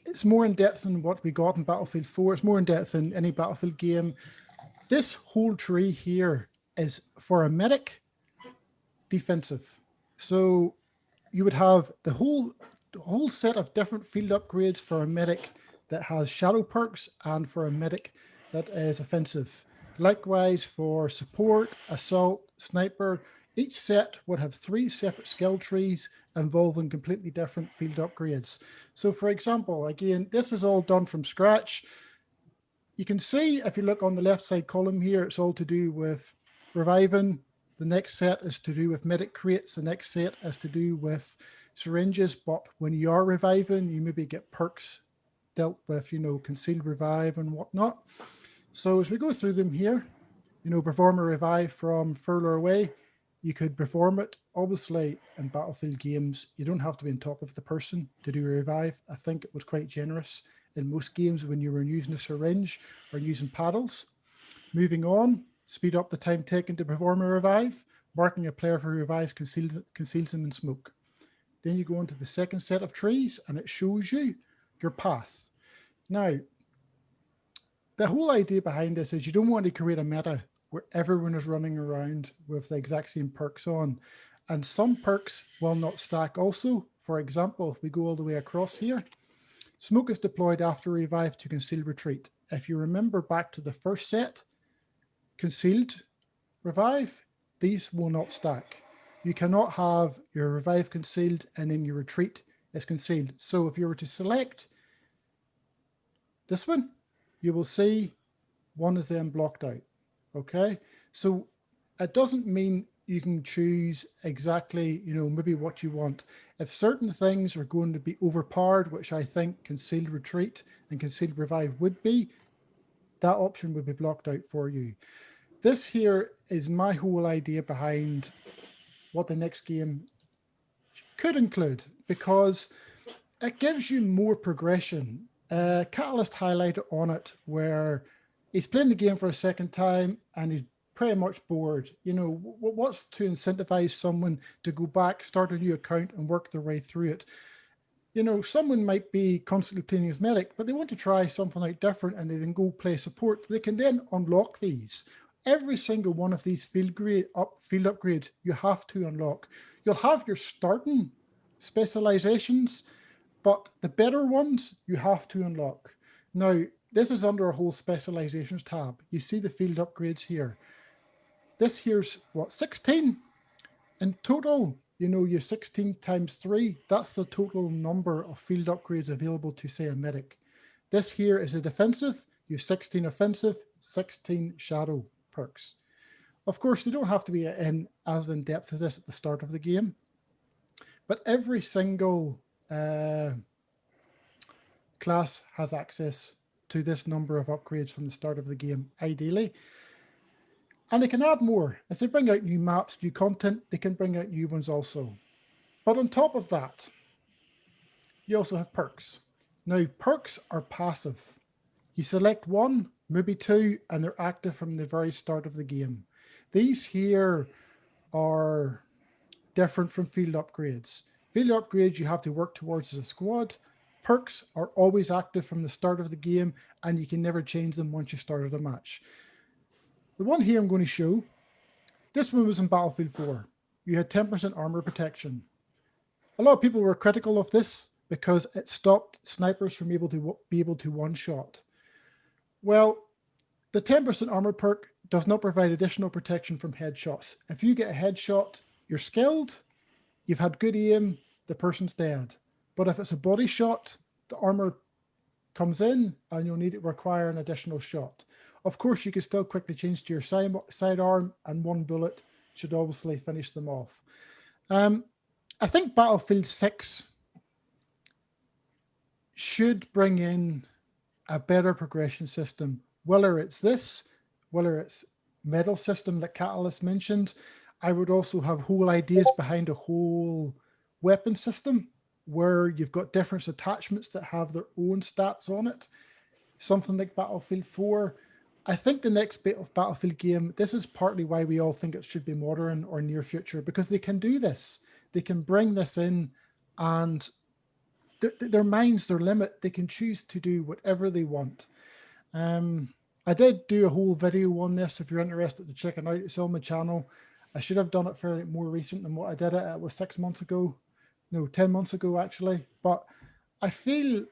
It's more in depth than what we got in Battlefield 4. It's more in depth than any Battlefield game. This whole tree here is for a medic, defensive. So you would have the whole set of different field upgrades for a medic that has shadow perks and for a medic that is offensive. Likewise for support, assault, sniper, each set would have 3 separate skill trees involving completely different field upgrades. So for example, again, this is all done from scratch. You can see if you look on the left side column here, it's all to do with reviving. The next set is to do with medic crates. The next set is to do with syringes. But when you are reviving, you maybe get perks dealt with, you know, concealed revive and whatnot. So as we go through them here, you know, perform a revive from further away. You could perform it. Obviously, in Battlefield games, you don't have to be on top of the person to do a revive. I think it was quite generous in most games when you were using a syringe or using paddles. Moving on, speed up the time taken to perform a revive. Marking a player for revives conceals them in smoke. Then you go into the second set of trees and it shows you your path. Now, the whole idea behind this is you don't want to create a meta where everyone is running around with the exact same perks on. And some perks will not stack also. For example, if we go all the way across here, smoke is deployed after revive to conceal retreat. If you remember back to the first set, concealed revive, these will not stack. You cannot have your revive concealed and then your retreat is concealed. So if you were to select this one, you will see one is then blocked out. Okay, so it doesn't mean you can choose exactly, you know, maybe what you want. If certain things are going to be overpowered, which I think concealed retreat and concealed revive would be, that option would be blocked out for you. This here is my whole idea behind what the next game could include, because it gives you more progression. Catalyst highlighted on it where he's playing the game for a second time and he's pretty much bored. You know, what's to incentivize someone to go back, start a new account and work their way through it? You know, someone might be constantly playing as medic, but they want to try something out different and they then go play support. They can then unlock these. Every single one of these field upgrades you have to unlock. You'll have your starting specializations, but the better ones you have to unlock. Now, this is under a whole specializations tab. You see the field upgrades here. This here's what, 16 in total. You know, you 16 times 3, that's the total number of field upgrades available to, say, a medic. This here is a defensive, you 16 offensive, 16 shadow perks. Of course, they don't have to be as in depth as this at the start of the game, but every single class has access to this number of upgrades from the start of the game, ideally. And they can add more. As they bring out new maps, new content, they can bring out new ones also. But on top of that, you also have perks. Now, perks are passive. You select one, maybe two, and they're active from the very start of the game. These here are different from field upgrades. Field upgrades you have to work towards as a squad. Perks are always active from the start of the game, and you can never change them once you started a match. The one here I'm going to show, this one was in Battlefield 4. You had 10% armor protection. A lot of people were critical of this because it stopped snipers from be able to one-shot. Well, the 10% armor perk does not provide additional protection from headshots. If you get a headshot, you're skilled, you've had good aim, the person's dead. But if it's a body shot, the armor comes in and you'll require an additional shot. Of course, you can still quickly change to your sidearm, and one bullet should obviously finish them off. I think Battlefield 6 should bring in a better progression system, whether it's this, whether it's medal system that Catalyst mentioned. I would also have whole ideas behind a whole weapon system where you've got different attachments that have their own stats on it. Something like Battlefield 4. I think the next bit of Battlefield game, this is partly why we all think it should be modern or near future, because they can do this. They can bring this in and their minds, their limit. They can choose to do whatever they want. I did do a whole video on this. If you're interested to check it out, it's on my channel. I should have done it fairly more recent than what I did it. It was 6 months ago. No, 10 months ago, actually. But I feel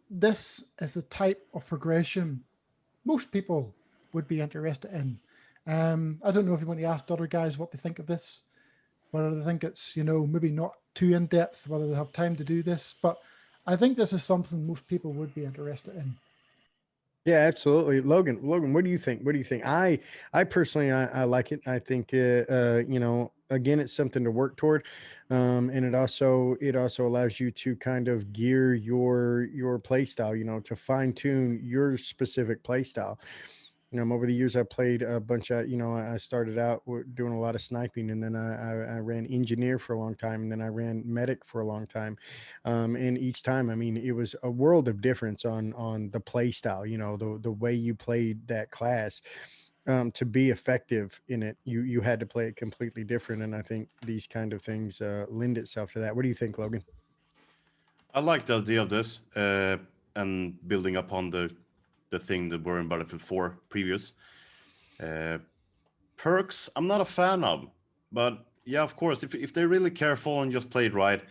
this is the type of progression most people would be interested in. I don't know if you want to ask the other guys what they think of this, whether they think it's, you know, maybe not too in depth, whether they have time to do this, but I think this is something most people would be interested in. Yeah, absolutely. Logan, what do you think? What do you think? I personally, I like it. I think, you know, again, it's something to work toward. And it also allows you to kind of gear your play style, you know, to fine tune your specific play style. You know, over the years, I played a bunch of, you know, I started out doing a lot of sniping, and then I ran engineer for a long time, and then I ran medic for a long time. And each time, I mean, it was a world of difference on the play style, you know, the way you played that class. To be effective in it, you had to play it completely different. And I think these kind of things lend itself to that. What do you think, Logan? I like the idea of this and building upon the thing that were in Battlefield 4 previous. Perks, I'm not a fan of, but yeah, of course, if they're really careful and just play it right,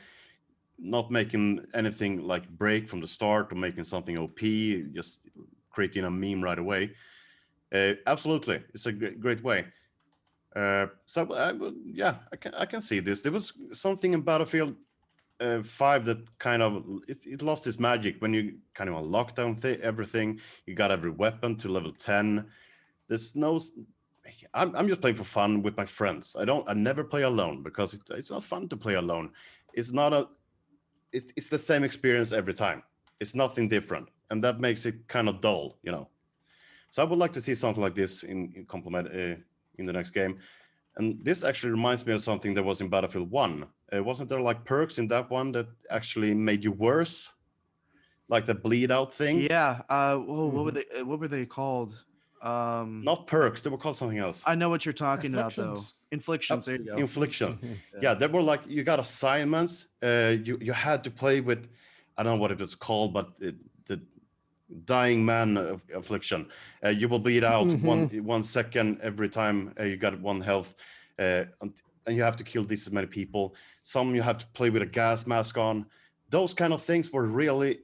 not making anything like break from the start or making something OP, just creating a meme right away. Absolutely, it's a great way. Yeah, I can see this. There was something in Battlefield 5 that kind of it lost its magic when you kind of unlock down everything. You got every weapon to level 10. There's no. I'm just playing for fun with my friends. I never play alone because it's not fun to play alone. It's not a. It's the same experience every time. It's nothing different, and that makes it kind of dull, you know. So I would like to see something like this in complement in the next game. And this actually reminds me of something that was in Battlefield 1. Wasn't there like perks in that one that actually made you worse? Like the bleed out thing? Yeah. What were they called? Not perks, they were called something else. I know what you're talking about though. Afflictions. Inflictions. There you go. Inflictions. Mhm. Yeah, they were like, you got assignments. You had to play with, I don't know what it was called, but the dying man affliction. You will bleed out Mhm. 1 second every time you got 1 health, and you have to kill this many people. Some you have to play with a gas mask on. Those kind of things were really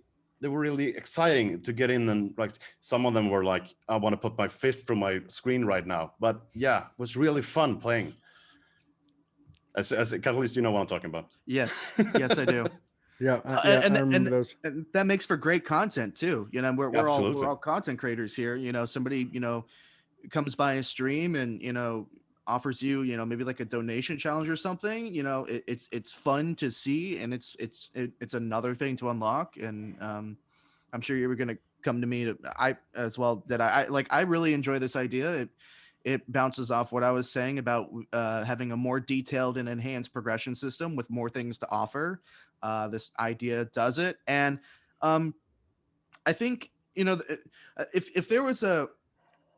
exciting to get in, and like some of them were like, I want to put my fist through my screen right now. But yeah, it was really fun playing. As a Catalyst, you know what I'm talking about. Yes. Yes, I do. Yeah, And- I remember those. And that makes for great content too. You know, we're Absolutely. all content creators here. You know, somebody, comes by a stream and, offers you, maybe like a donation challenge or something. You know, it's fun to see, and it's another thing to unlock. And I'm sure you were gonna come to me I really enjoy this idea. It bounces off what I was saying about having a more detailed and enhanced progression system with more things to offer. This idea does it, and I think if there was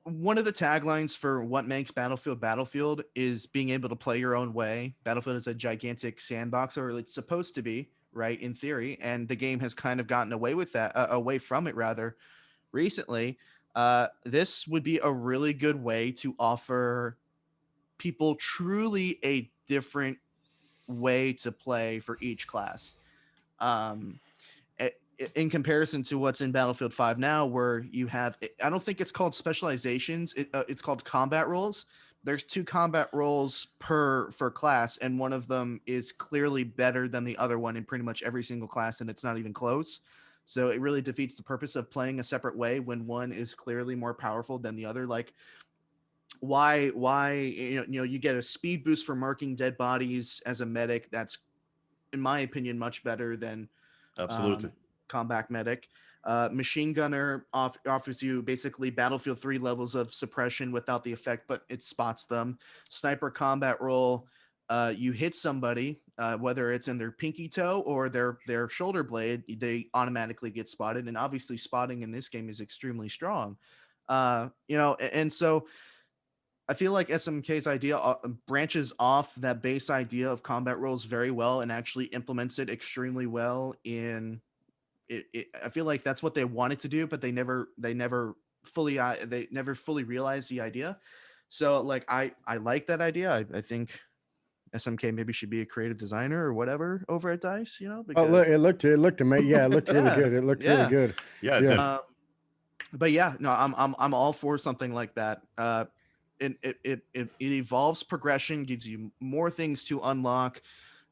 one of the taglines for what makes Battlefield is being able to play your own way. Battlefield is a gigantic sandbox, or it's supposed to be, right, in theory, and the game has kind of gotten away with that, away from it rather recently. This would be a really good way to offer people truly a different way to play for each class. In comparison to what's in Battlefield 5 now, where you have, I don't think it's called specializations. It's called combat roles. There's 2 combat roles per class, and one of them is clearly better than the other one in pretty much every single class, and it's not even close. So it really defeats the purpose of playing a separate way when one is clearly more powerful than the other. Like, why you get a speed boost for marking dead bodies as a medic. That's, in my opinion, much better than Absolutely. combat medic. Machine gunner offers you basically Battlefield 3 levels of suppression without the effect, but it spots them. Sniper combat role, you hit somebody, whether it's in their pinky toe or their shoulder blade, they automatically get spotted. And obviously, spotting in this game is extremely strong. And so I feel like SMK's idea branches off that base idea of combat roles very well and actually implements it extremely well in it. I feel like that's what they wanted to do, but they never fully realized the idea. So like I like that idea. I think SMK maybe should be a creative designer or whatever over at DICE, Oh, because look, it looked amazing. Yeah, it looked really Yeah, good. It looked really yeah. good. Yeah, Yeah. yeah. But yeah, no, I'm all for something like that. It evolves progression, gives you more things to unlock,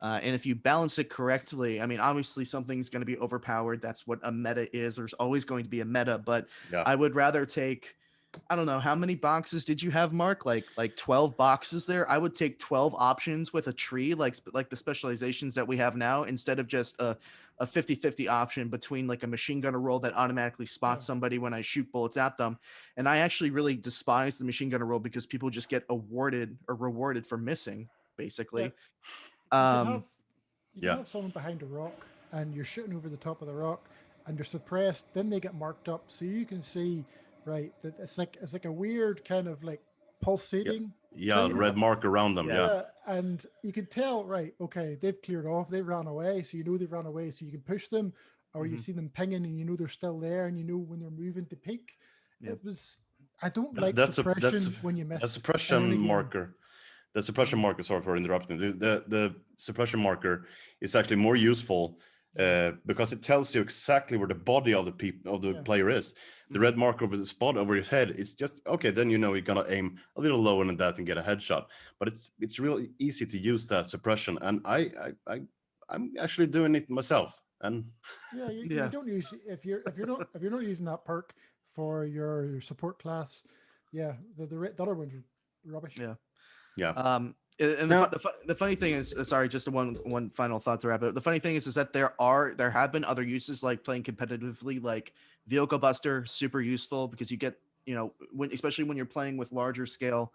and if you balance it correctly, I mean, obviously something's going to be overpowered. That's what a meta is. There's always going to be a meta, but Yeah. I would rather take, I don't know, how many boxes did you have, Mark? Like 12 boxes there. I would take 12 options with a tree, like the specializations that we have now, instead of just a 50-50 option between like a machine gunner role that automatically spots somebody when I shoot bullets at them. And I actually really despise the machine gunner role because people just get awarded or rewarded for missing, basically. You Yeah. can have someone behind a rock and you're shooting over the top of the rock and they're suppressed, then they get marked up. So you can see, right, that it's like a weird kind of like pulsating. Yeah, thing. red mark around them. Yeah. And you can tell, right, okay, they've cleared off, they've ran away. So you know they've run away. So you can push them, or you see them pinging and you know they're still there, and you know when they're moving to peek. Yeah. I don't like That's suppression when you miss a suppression an enemy game. marker. The suppression marker, sorry for interrupting. The suppression marker is actually more useful because it tells you exactly where the body of the player is. The red mark over the spot over his head is just okay. Then you know you're gonna aim a little lower than that and get a headshot. But it's really easy to use that suppression, and I'm actually doing it myself. And you don't use if you're not using that perk for your support class. Yeah, the other ones are rubbish. Yeah. And the funny thing is, sorry, just one final thought to wrap it up. The funny thing is that there have been other uses, like playing competitively, like Vehicle Buster, super useful because you get, especially when you're playing with larger scale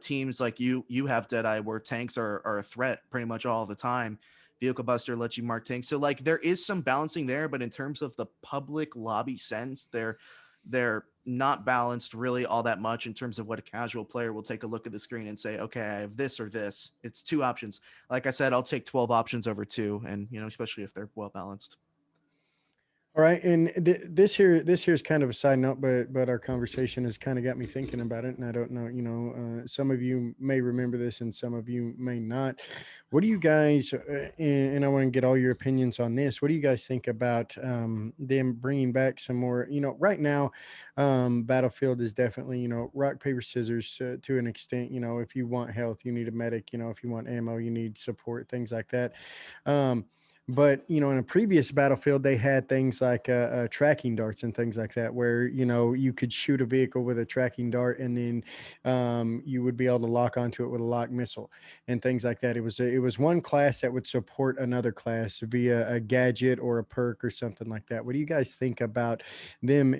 teams like you have Deadeye, where tanks are a threat pretty much all the time. Vehicle Buster lets you mark tanks. So like there is some balancing there, but in terms of the public lobby sense, they're not balanced really all that much in terms of what a casual player will take a look at the screen and say, okay, I have this or this. It's 2 options. Like I said, I'll take 12 options over 2, and especially if they're well balanced. All right, and this here's kind of a side note, but our conversation has kind of got me thinking about it, and I don't know, some of you may remember this, and some of you may not. What do you guys? And I want to get all your opinions on this. What do you guys think about them bringing back some more? Right now, Battlefield is definitely rock paper scissors to an extent. If you want health, you need a medic. If you want ammo, you need support, things like that. But in a previous Battlefield, they had things like tracking darts and things like that, where you could shoot a vehicle with a tracking dart, and then you would be able to lock onto it with a lock missile and things like that. It was one class that would support another class via a gadget or a perk or something like that. What do you guys think about them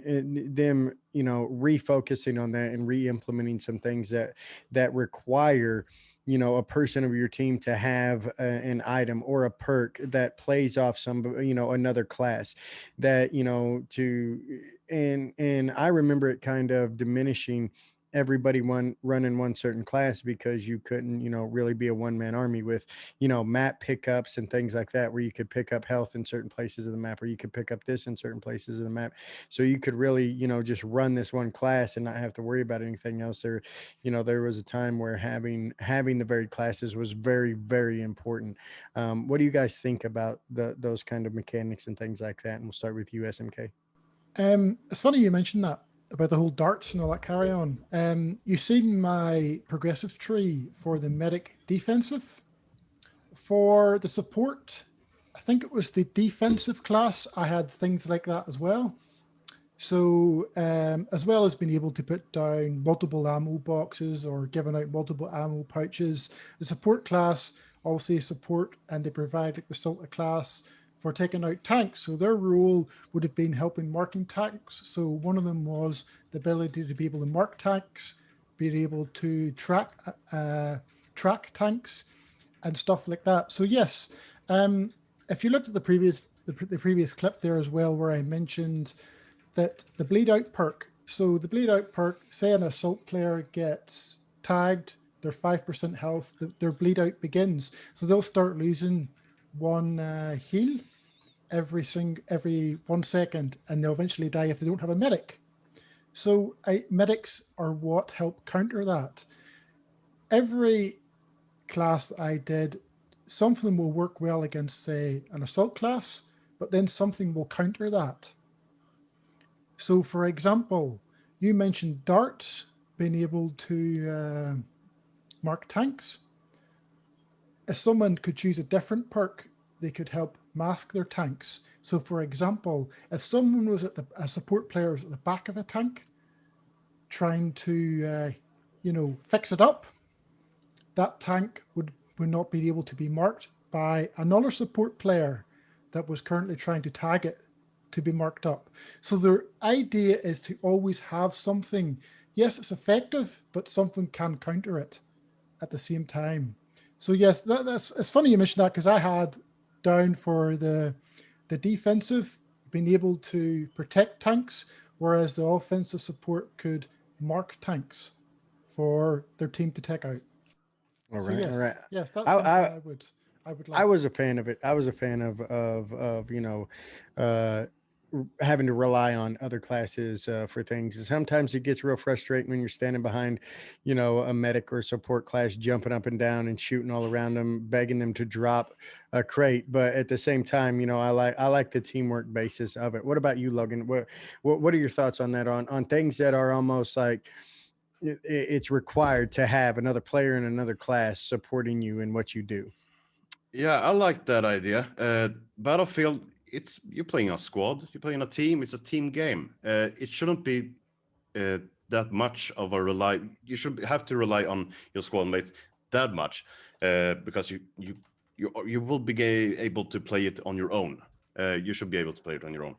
refocusing on that and re-implementing some things that require a person of your team to have an item or a perk that plays off some, another class that, and I remember it kind of diminishing everybody running one certain class, because you couldn't, really be a one-man army with, map pickups and things like that, where you could pick up health in certain places of the map, or you could pick up this in certain places of the map. So you could really, just run this one class and not have to worry about anything else. There was a time where having the varied classes was very, very important. What do you guys think about those kind of mechanics and things like that? And we'll start with you, SMK. It's funny you mentioned that about the whole darts and all that carry on. You've seen my progressive tree for the medic defensive. For the support, I think it was the defensive class, I had things like that as well. So as well as being able to put down multiple ammo boxes or giving out multiple ammo pouches, the support class obviously support, and they provide like the Sulta class for taking out tanks. So their role would have been helping marking tanks. So one of them was the ability to be able to mark tanks, be able to track tanks and stuff like that. So yes, if you looked at the previous clip there as well, where I mentioned that the bleed out perk. So the bleed out perk, say an assault player gets tagged, they're 5% health, their bleed out begins. So they'll start losing one heal every 1 second, and they'll eventually die if they don't have a medic. So medics are what help counter that. Every class I did, something will work well against, say, an assault class, but then something will counter that. So for example, you mentioned darts being able to mark tanks. If someone could choose a different perk, they could help mask their tanks. So for example, if someone was a support player was at the back of a tank trying to fix it up, that tank would not be able to be marked by another support player that was currently trying to tag it to be marked up. So the idea is to always have something. Yes, it's effective, but something can counter it at the same time. So yes, that's it's funny you mentioned that, because I had down for the defensive being able to protect tanks, whereas the offensive support could mark tanks for their team to take out. All So right, yes, all right. yes, that's something I would like. I was a fan of it. I was a fan of having to rely on other classes for things. And sometimes it gets real frustrating when you're standing behind, a medic or support class, jumping up and down and shooting all around them, begging them to drop a crate. But at the same time, I like the teamwork basis of it. What about you, Logan? What are your thoughts on that? On things that are almost like it's required to have another player in another class supporting you in what you do? Yeah, I like that idea. Battlefield, you're playing a squad, you're playing a team. It's a team game. It shouldn't be that much of a rely. You should have to rely on your squad mates that much, because you will be able to play it on your own. You should be able to play it on your own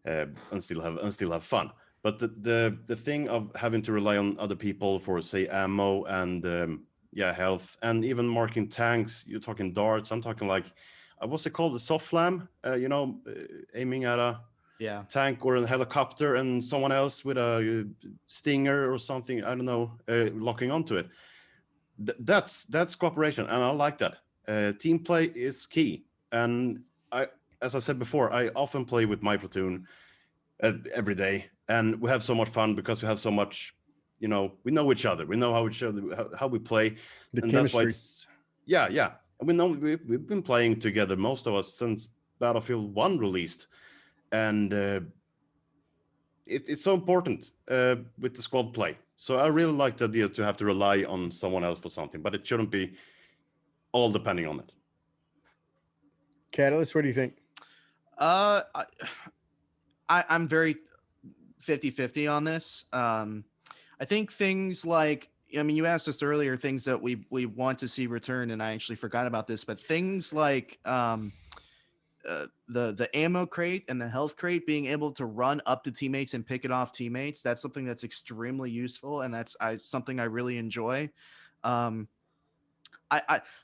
and still have fun. But the thing of having to rely on other people for, say, ammo and health, and even marking tanks. You're talking darts. I'm talking like, what's it called? The soft flam. Aiming at a Yeah. tank or a helicopter, and someone else with a stinger or something. I don't know, locking onto it. That's cooperation, and I like that. Team play is key, and as I said before, I often play with my platoon every day, and we have so much fun because we have so much, we know each other, we know how we play, The and chemistry. that's why it's yeah, and we know we've been playing together, most of us, since Battlefield 1 released, and it's so important with the squad play. So I really like the idea to have to rely on someone else for something, but it shouldn't be all depending on it. Catalyst, what do you think? I'm very 50-50 on this. I think things like, I mean, you asked us earlier things that we want to see return, and I actually forgot about this, but things like the ammo crate and the health crate, being able to run up to teammates and pick it off teammates, that's something that's extremely useful, and that's something I really enjoy. I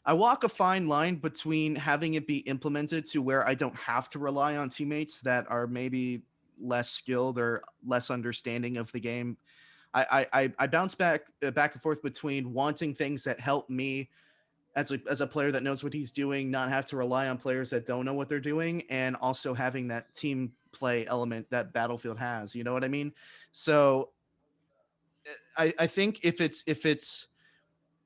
walk a fine line between having it be implemented to where I don't have to rely on teammates that are maybe less skilled or less understanding of the game. I bounce back and forth between wanting things that help me as a player that knows what he's doing, not have to rely on players that don't know what they're doing, and also having that team play element that Battlefield has. You know what I mean? So I think if it's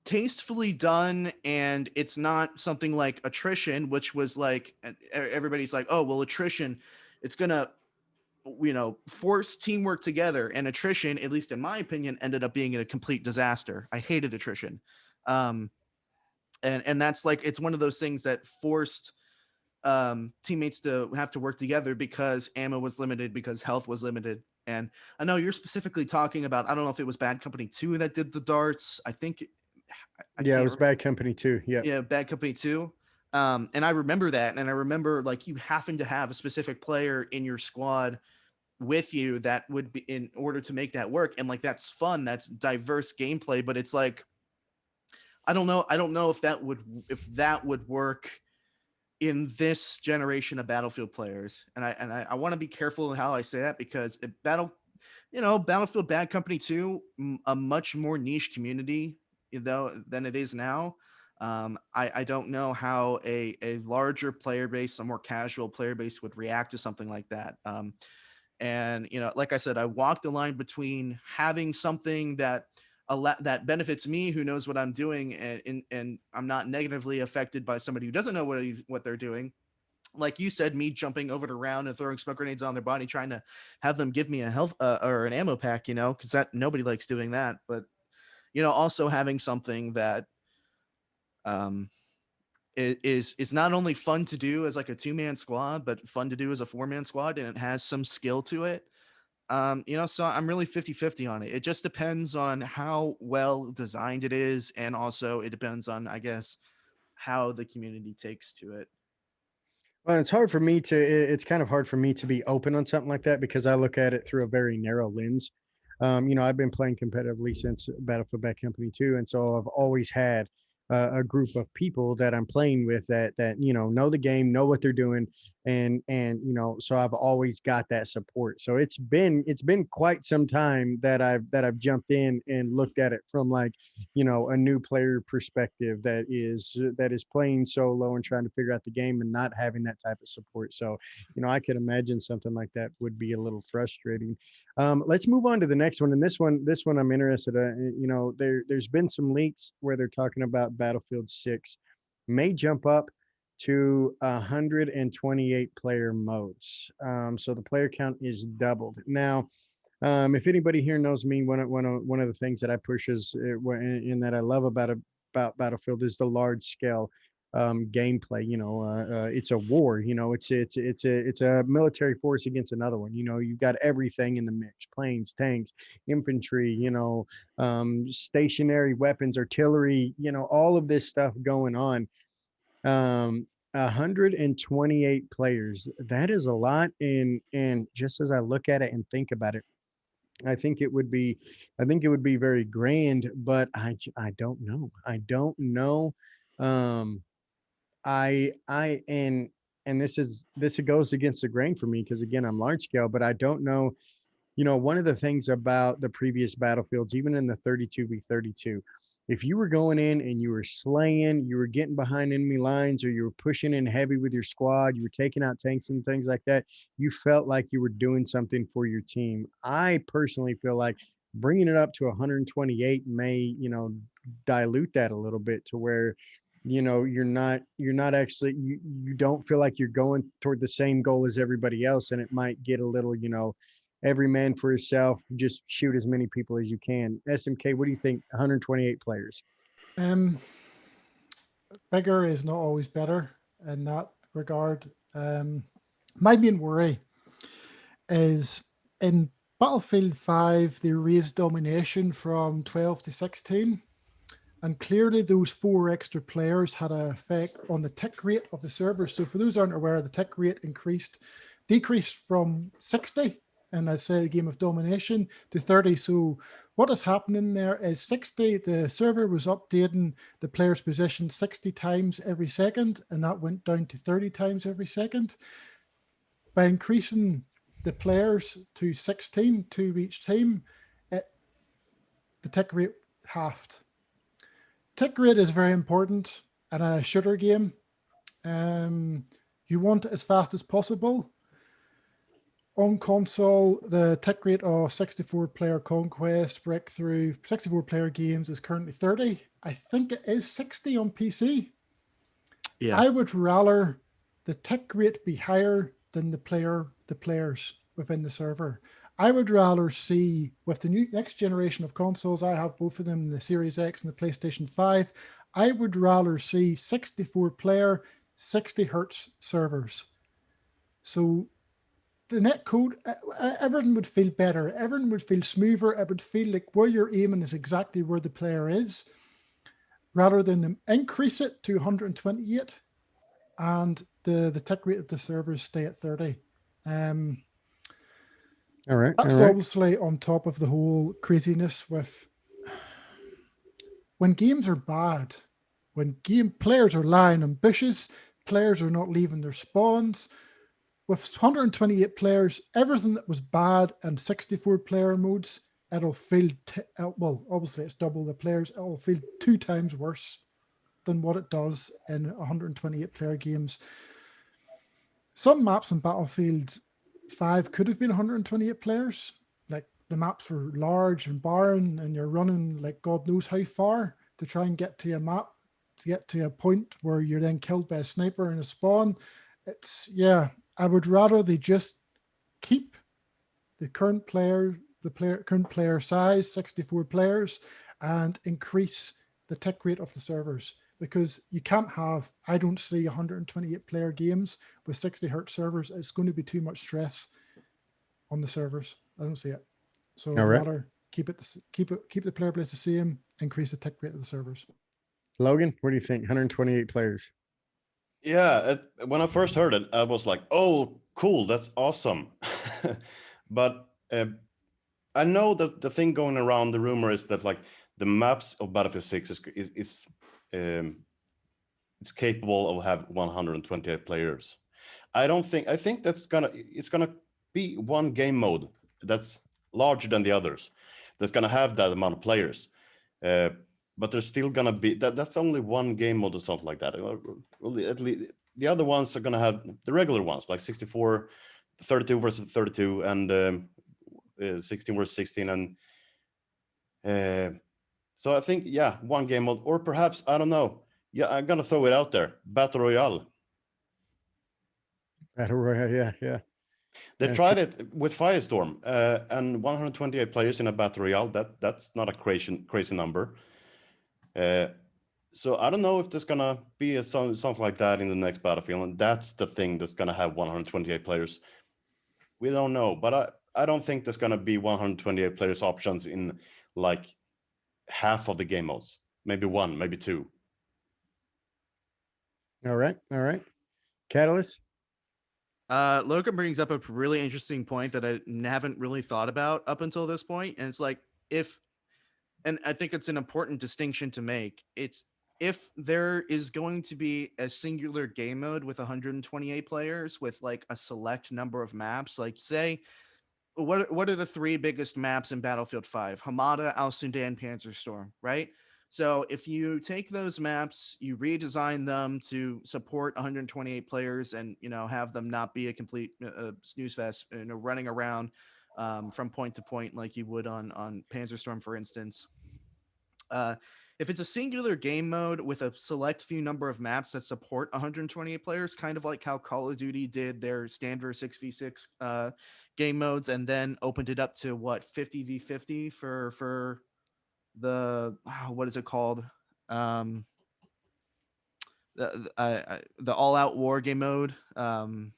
tastefully done, and it's not something like attrition, which was like, everybody's like, oh well, attrition, it's gonna force teamwork together, and attrition, at least in my opinion, ended up being a complete disaster. I hated attrition. And that's like, it's one of those things that forced teammates to have to work together because ammo was limited, because health was limited. And I know you're specifically talking about, I don't know if it was Bad Company 2 that did the darts. I think It was Bad Company 2. Yeah, Bad Company 2. And I remember that, and I remember like you having to have a specific player in your squad with you that would be in order to make that work. And like, that's fun, that's diverse gameplay, but it's like, I don't know if that would work in this generation of Battlefield players. And I want to be careful how I say that, because Battlefield Bad Company 2, a much more niche community than it is now. I don't know how a larger player base, a more casual player base, would react to something like that. And like I said, I walk the line between having something that that benefits me, who knows what I'm doing, and I'm not negatively affected by somebody who doesn't know what they're doing. Like you said, me jumping over to round and throwing smoke grenades on their body, trying to have them give me a health or an ammo pack, because that nobody likes doing that. But also having something that is not only fun to do as like a 2-man squad, but fun to do as a 4-man squad, and it has some skill to it. So I'm really 50-50 on it. It just depends on how well designed it is, and also it depends on, I guess, how the community takes to it. Well, it's hard for me to, it's kind of hard for me to be open on something like that, because I look at it through a very narrow lens. I've been playing competitively since Battlefield Bad Company 2, and so I've always had a group of people that I'm playing with that know the game, know what they're doing, and so I've always got that support. So it's been quite some time that I've jumped in and looked at it from like a new player perspective that is playing solo and trying to figure out the game and not having that type of support. So I could imagine something like that would be a little frustrating. Let's move on to the next one. And this one I'm interested in. There's been some leaks where they're talking about Battlefield 6 may jump up to 128 player modes. So the player count is doubled. Now, if anybody here knows me, one of the things that I push is in that I love about Battlefield is the large scale gameplay. It's a war. It's a military force against another one. You've got everything in the mix: planes, tanks, infantry, stationary weapons, artillery, all of this stuff going on. 128 players, that is a lot. And just as I look at it and think about it, I think it would be, very grand, but I don't know. I don't know. Um, and this goes against the grain for me because again, I'm large scale, but I don't know. One of the things about the previous battlefields, even in the 32v32, if you were going in and you were slaying, you were getting behind enemy lines, or you were pushing in heavy with your squad, you were taking out tanks and things like that, you felt like you were doing something for your team. I personally feel like bringing it up to 128 may, dilute that a little bit to where, you're not actually, you don't feel like you're going toward the same goal as everybody else. And it might get a little, every man for himself, just shoot as many people as you can. SMK, what do you think? 128 players. Um, Bigger is not always better in that regard. My main worry is in Battlefield 5, they raised domination from 12 to 16. And clearly those 4 extra players had an effect on the tick rate of the servers. So for those who aren't aware, the tick rate decreased from 60 in, let's say, the game of domination to 30. So what is happening there is 60, the server was updating the player's position 60 times every second, and that went down to 30 times every second. By increasing the players to 16, 2 each team, the tick rate halved. Tick rate is very important in a shooter game. You want it as fast as possible. On console, the tick rate of 64-player Conquest, Breakthrough, 64-player games is currently 30. I think it is 60 on PC. Yeah. I would rather the tick rate be higher than the players within the server. I would rather see, with the next generation of consoles, I have both of them, the Series X and the PlayStation 5, I would rather see 64-player, 60 hertz servers. So the netcode, everything would feel better. Everything would feel smoother. It would feel like where you're aiming is exactly where the player is, rather than them increase it to 128 and the tick rate of the servers stay at 30. All right. That's obviously on top of the whole craziness with when games are bad, when players are lying in bushes, players are not leaving their spawns. With 128 players, everything that was bad in 64-player modes, it'll feel, well, obviously it's double the players, it'll feel 2 times worse than what it does in 128-player games. Some maps in Battlefield 5 could have been 128 players. Like the maps were large and barren, and you're running like God knows how far to try and get to a map, to get to a point where you're then killed by a sniper in a spawn. It's, yeah, I would rather they just keep the current player size, 64 players, and increase the tick rate of the servers. Because you can't have, I don't see 128 player games with 60 hertz servers. It's going to be too much stress on the servers. I don't see it. So I'd rather keep the player base the same, increase the tick rate of the servers. Logan, what do you think? 128 players. Yeah, when I first heard it, I was like, "Oh, cool, that's awesome." But I know that the thing going around the rumor is that like the maps of Battlefield 6 is it's capable of have 128 players. I think it's gonna be one game mode that's larger than the others. That's gonna have that amount of players. But there's still gonna be that's only one game mode or something like that. At least the other ones are gonna have the regular ones like 64, 32 versus 32, and 16 versus 16, and so I think one game mode, or perhaps I don't know. Yeah, I'm gonna throw it out there. Battle Royale. Battle Royale, yeah. They tried it with Firestorm, and 128 players in a Battle Royale. That's not a crazy number. So I don't know if there's gonna be something like that in the next Battlefield, and that's the thing that's gonna have 128 players. We don't know, but I don't think there's gonna be 128 players options in like half of the game modes. Maybe 1, maybe 2. All right. Catalyst. Logan brings up a really interesting point that I haven't really thought about up until this point, and it's like and I think it's an important distinction to make. It's if there is going to be a singular game mode with 128 players with like a select number of maps, like say what are the three biggest maps in Battlefield 5? Hamada, Al Sudan, Panzerstorm, right? So if you take those maps, you redesign them to support 128 players, and have them not be a complete snooze fest, running around from point to point like you would on Panzerstorm, for instance. Uh, if it's a singular game mode with a select few number of maps that support 128 players, kind of like how Call of Duty did their standard 6v6 game modes, and then opened it up to what 50v50 for the what is it called? Um, the all out war game mode. Ground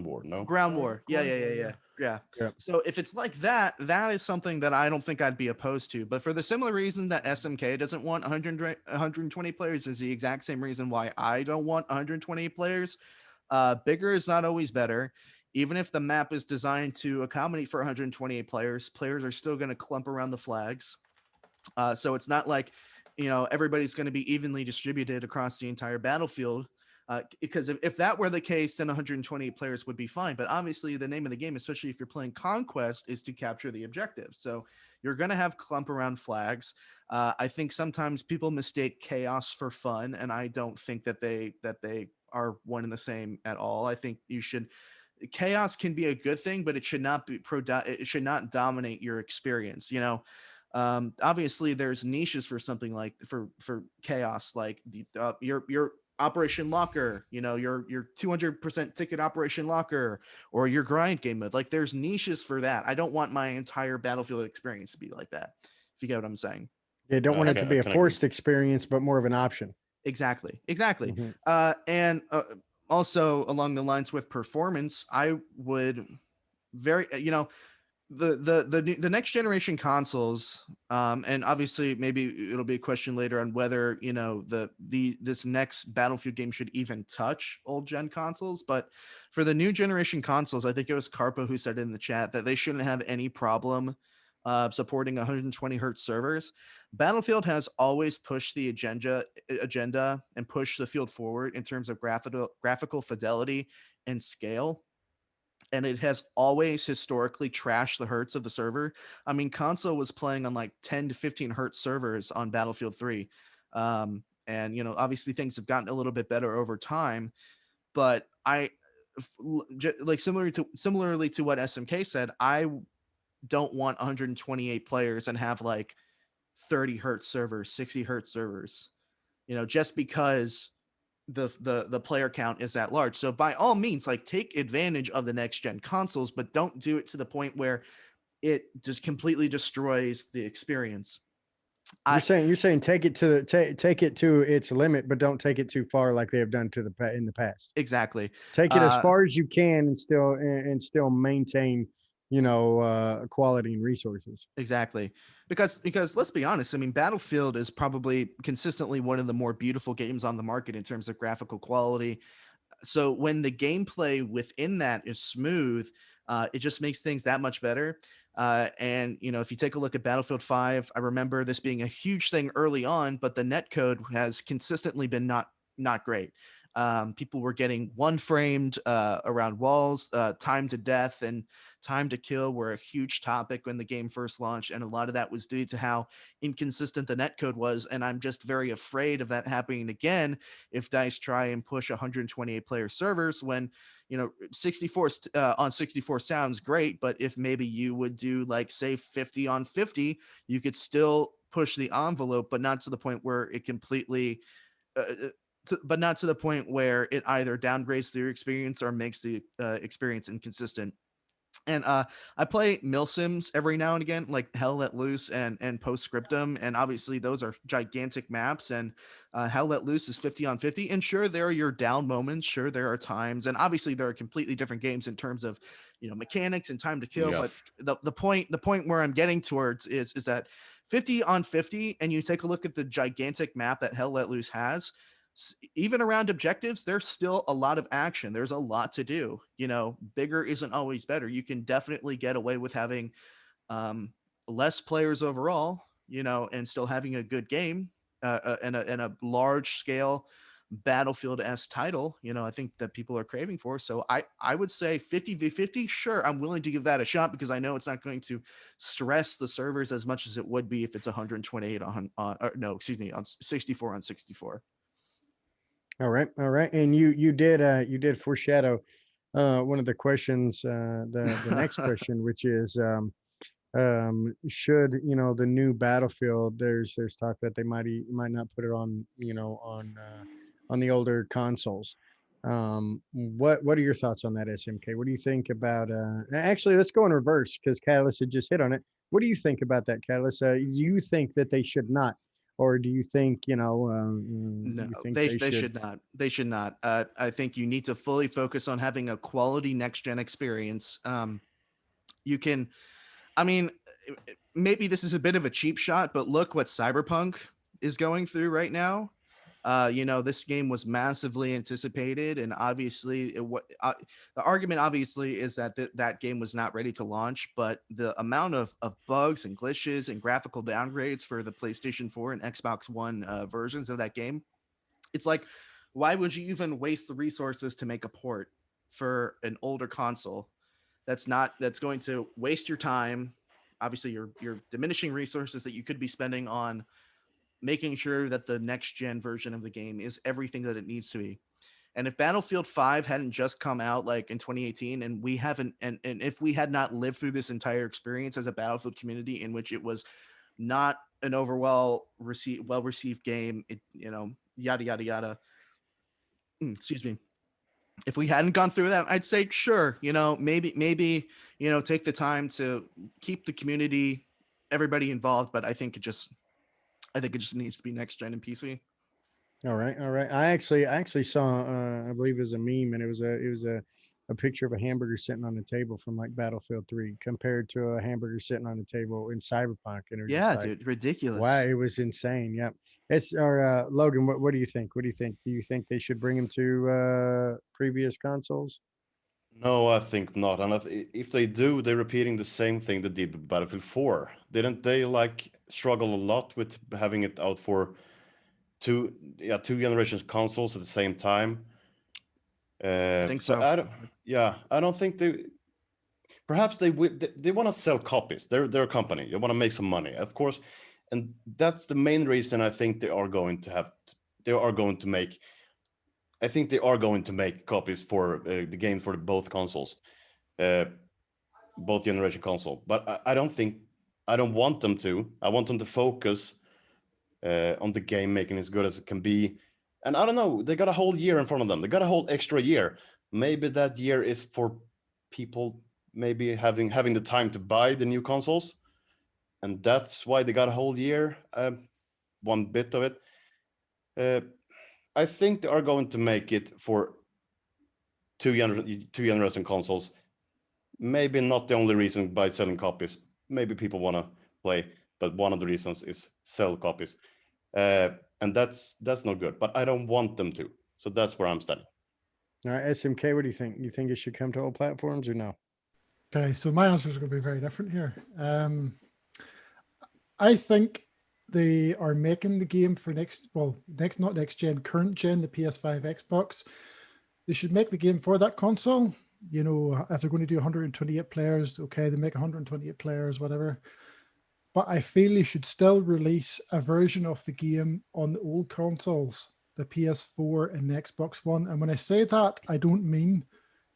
war, no? Ground war. Yeah. Yep. So if it's like that, that is something that I don't think I'd be opposed to. But for the similar reason that SMK doesn't want 120 players is the exact same reason why I don't want 120 players. Bigger is not always better. Even if the map is designed to accommodate for 128 players, players are still going to clump around the flags. So it's not like, everybody's going to be evenly distributed across the entire battlefield. Because if that were the case, then 128 players would be fine. But obviously, the name of the game, especially if you're playing Conquest, is to capture the objective. So you're going to have clump around flags. I think sometimes people mistake chaos for fun, and I don't think that they are one and the same at all. I think chaos can be a good thing, but it should not be it should not dominate your experience. Obviously, there's niches for something like for chaos, like your Operation Locker, your 200% ticket Operation Locker, or your grind game mode. Like there's niches for that. I don't want my entire Battlefield experience to be like that. If you get what I'm saying. Yeah, don't want it to be a can forced agree. experience, but more of an option. Exactly. Mhm. And also along the lines with performance, I would the next generation consoles, and obviously maybe it'll be a question later on whether this next Battlefield game should even touch old gen consoles. But for the new generation consoles, I think it was Carpo who said in the chat that they shouldn't have any problem supporting 120 hertz servers. Battlefield has always pushed the agenda and pushed the field forward in terms of graphical fidelity and scale, and it has always historically trashed the hertz of the server. I mean, console was playing on like 10 to 15 hertz servers on Battlefield 3. And obviously things have gotten a little bit better over time, but like similarly to what SMK said, I don't want 128 players and have like 30 hertz servers, 60 hertz servers, just because the player count is that large. So by all means, like take advantage of the next gen consoles, but don't do it to the point where it just completely destroys the experience. You're saying take it to its limit, but don't take it too far like they have done in the past. Exactly. Take it as far as you can and still maintain, quality and resources. Exactly. Because let's be honest, I mean, Battlefield is probably consistently one of the more beautiful games on the market in terms of graphical quality. So when the gameplay within that is smooth, it just makes things that much better. And if you take a look at Battlefield 5, I remember this being a huge thing early on, but the netcode has consistently been not great. People were getting one framed around walls. Time to death and time to kill were a huge topic when the game first launched, and a lot of that was due to how inconsistent the netcode was. And I'm just very afraid of that happening again if DICE try and push 128 player servers when 64 on 64 sounds great, but if maybe you would do like say 50 on 50, you could still push the envelope, but not to the point where it completely but not to the point where it either downgrades the experience or makes the experience inconsistent. And I play milsims every now and again, like Hell Let Loose and Postscriptum, and obviously those are gigantic maps. And Hell Let Loose is 50 on 50, and sure there are your down moments, sure there are times, and obviously there are completely different games in terms of mechanics and time to kill. Yeah. But the point where I'm getting towards is that 50 on 50, and you take a look at the gigantic map that Hell Let Loose has. even around objectives, there's still a lot of action. There's a lot to do. Bigger isn't always better. You can definitely get away with having less players overall, and still having a good game, and a large scale Battlefield-esque title, I think that people are craving for. So I would say 50v50. Sure, I'm willing to give that a shot because I know it's not going to stress the servers as much as it would be if it's 128 on 64 on 64. All right. And you did foreshadow one of the questions, the next question, which is should the new Battlefield, there's talk that they might not put it on on the older consoles. What are your thoughts on that, SMK? What do you think about actually, let's go in reverse because Catalyst had just hit on it. What do you think about that, Catalyst? Do you think that they should not, or do you think No, you think they should not. They should not. I think you need to fully focus on having a quality next gen experience. You can, I mean, maybe this is a bit of a cheap shot, but look what Cyberpunk is going through right now. This game was massively anticipated, and obviously, the argument obviously is that that game was not ready to launch. But the amount of bugs and glitches and graphical downgrades for the PlayStation 4 and Xbox One versions of that game, it's like, why would you even waste the resources to make a port for an older console? That's going to waste your time. Obviously, you're diminishing resources that you could be spending on making sure that the next gen version of the game is everything that it needs to be. And if Battlefield 5 hadn't just come out like in 2018 and we haven't, and if we had not lived through this entire experience as a Battlefield community in which it was not an well received game, yada, yada, yada. Excuse me. If we hadn't gone through that, I'd say, sure, maybe, take the time to keep the community, everybody involved. But I think it just needs to be next gen and PC. All right. I actually saw I believe it was a meme, and it was a picture of a hamburger sitting on the table from like Battlefield 3 compared to a hamburger sitting on the table in Cyberpunk, and it was Yeah, just like, dude, ridiculous. wow, it was insane. Yep. Logan, what do you think? What do you think? Do you think they should bring them to previous consoles? No, I think not. And if they do, they're repeating the same thing they did with Battlefield 4. Didn't they struggle a lot with having it out for two generations consoles at the same time? I think so. I don't think they. Perhaps they want to sell copies. They're a company. They want to make some money, of course, and that's the main reason I think they are going to make. I think they are going to make copies for the game for both consoles, both generation console. But I don't want them to. I want them to focus on the game, making it as good as it can be. And I don't know, they got a whole year in front of them. They got a whole extra year. Maybe that year is for people maybe having the time to buy the new consoles, and that's why they got a whole year. One bit of it. I think they are going to make it for two generation consoles. Maybe not the only reason by selling copies. Maybe people want to play, but one of the reasons is sell copies. And that's not good, but I don't want them to. So that's where I'm standing. All right, SMK, what do you think? You think it should come to all platforms or no? Okay, so my answer is going to be very different here. I think they are making the game for not next gen, current gen, the PS5, Xbox. They should make the game for that console. If they're going to do 128 players, okay, they make 128 players, whatever. But I feel they should still release a version of the game on the old consoles, the PS4 and the Xbox One. And when I say that, I don't mean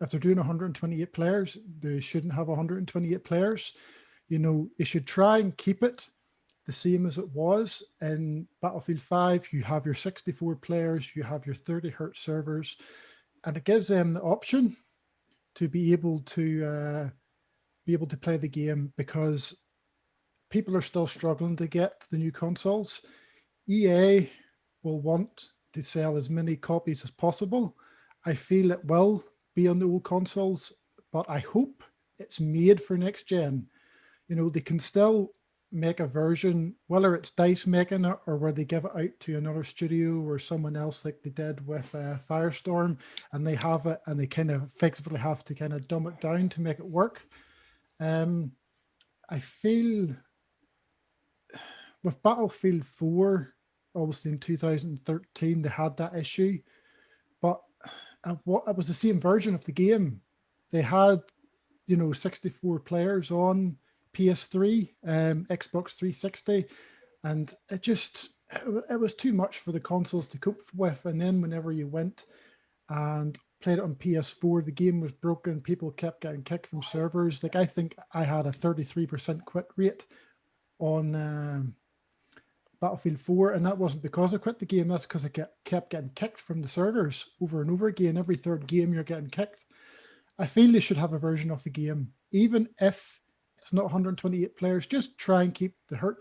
if they're doing 128 players, they shouldn't have 128 players. They should try and keep it the same as it was in Battlefield 5. You have your 64 players, you have your 30 hertz servers, and it gives them the option to be able to play the game, because people are still struggling to get the new consoles. EA will want to sell as many copies as possible. I feel it will be on the old consoles, but I hope it's made for next gen. They can still make a version, whether it's DICE making it or where they give it out to another studio or someone else like they did with Firestorm, and they have it and they kind of effectively have to kind of dumb it down to make it work. I feel with Battlefield 4, obviously in 2013, they had that issue, but it was the same version of the game. They had, 64 players on PS3, Xbox 360, and it was too much for the consoles to cope with. And then whenever you went and played it on PS4, the game was broken. People kept getting kicked from servers. Like, I think I had a 33% quit rate on Battlefield 4, and that wasn't because I quit the game. That's because I kept getting kicked from the servers over and over again. Every third game you're getting kicked. I feel they should have a version of the game, even if it's not 128 players. Just try and keep the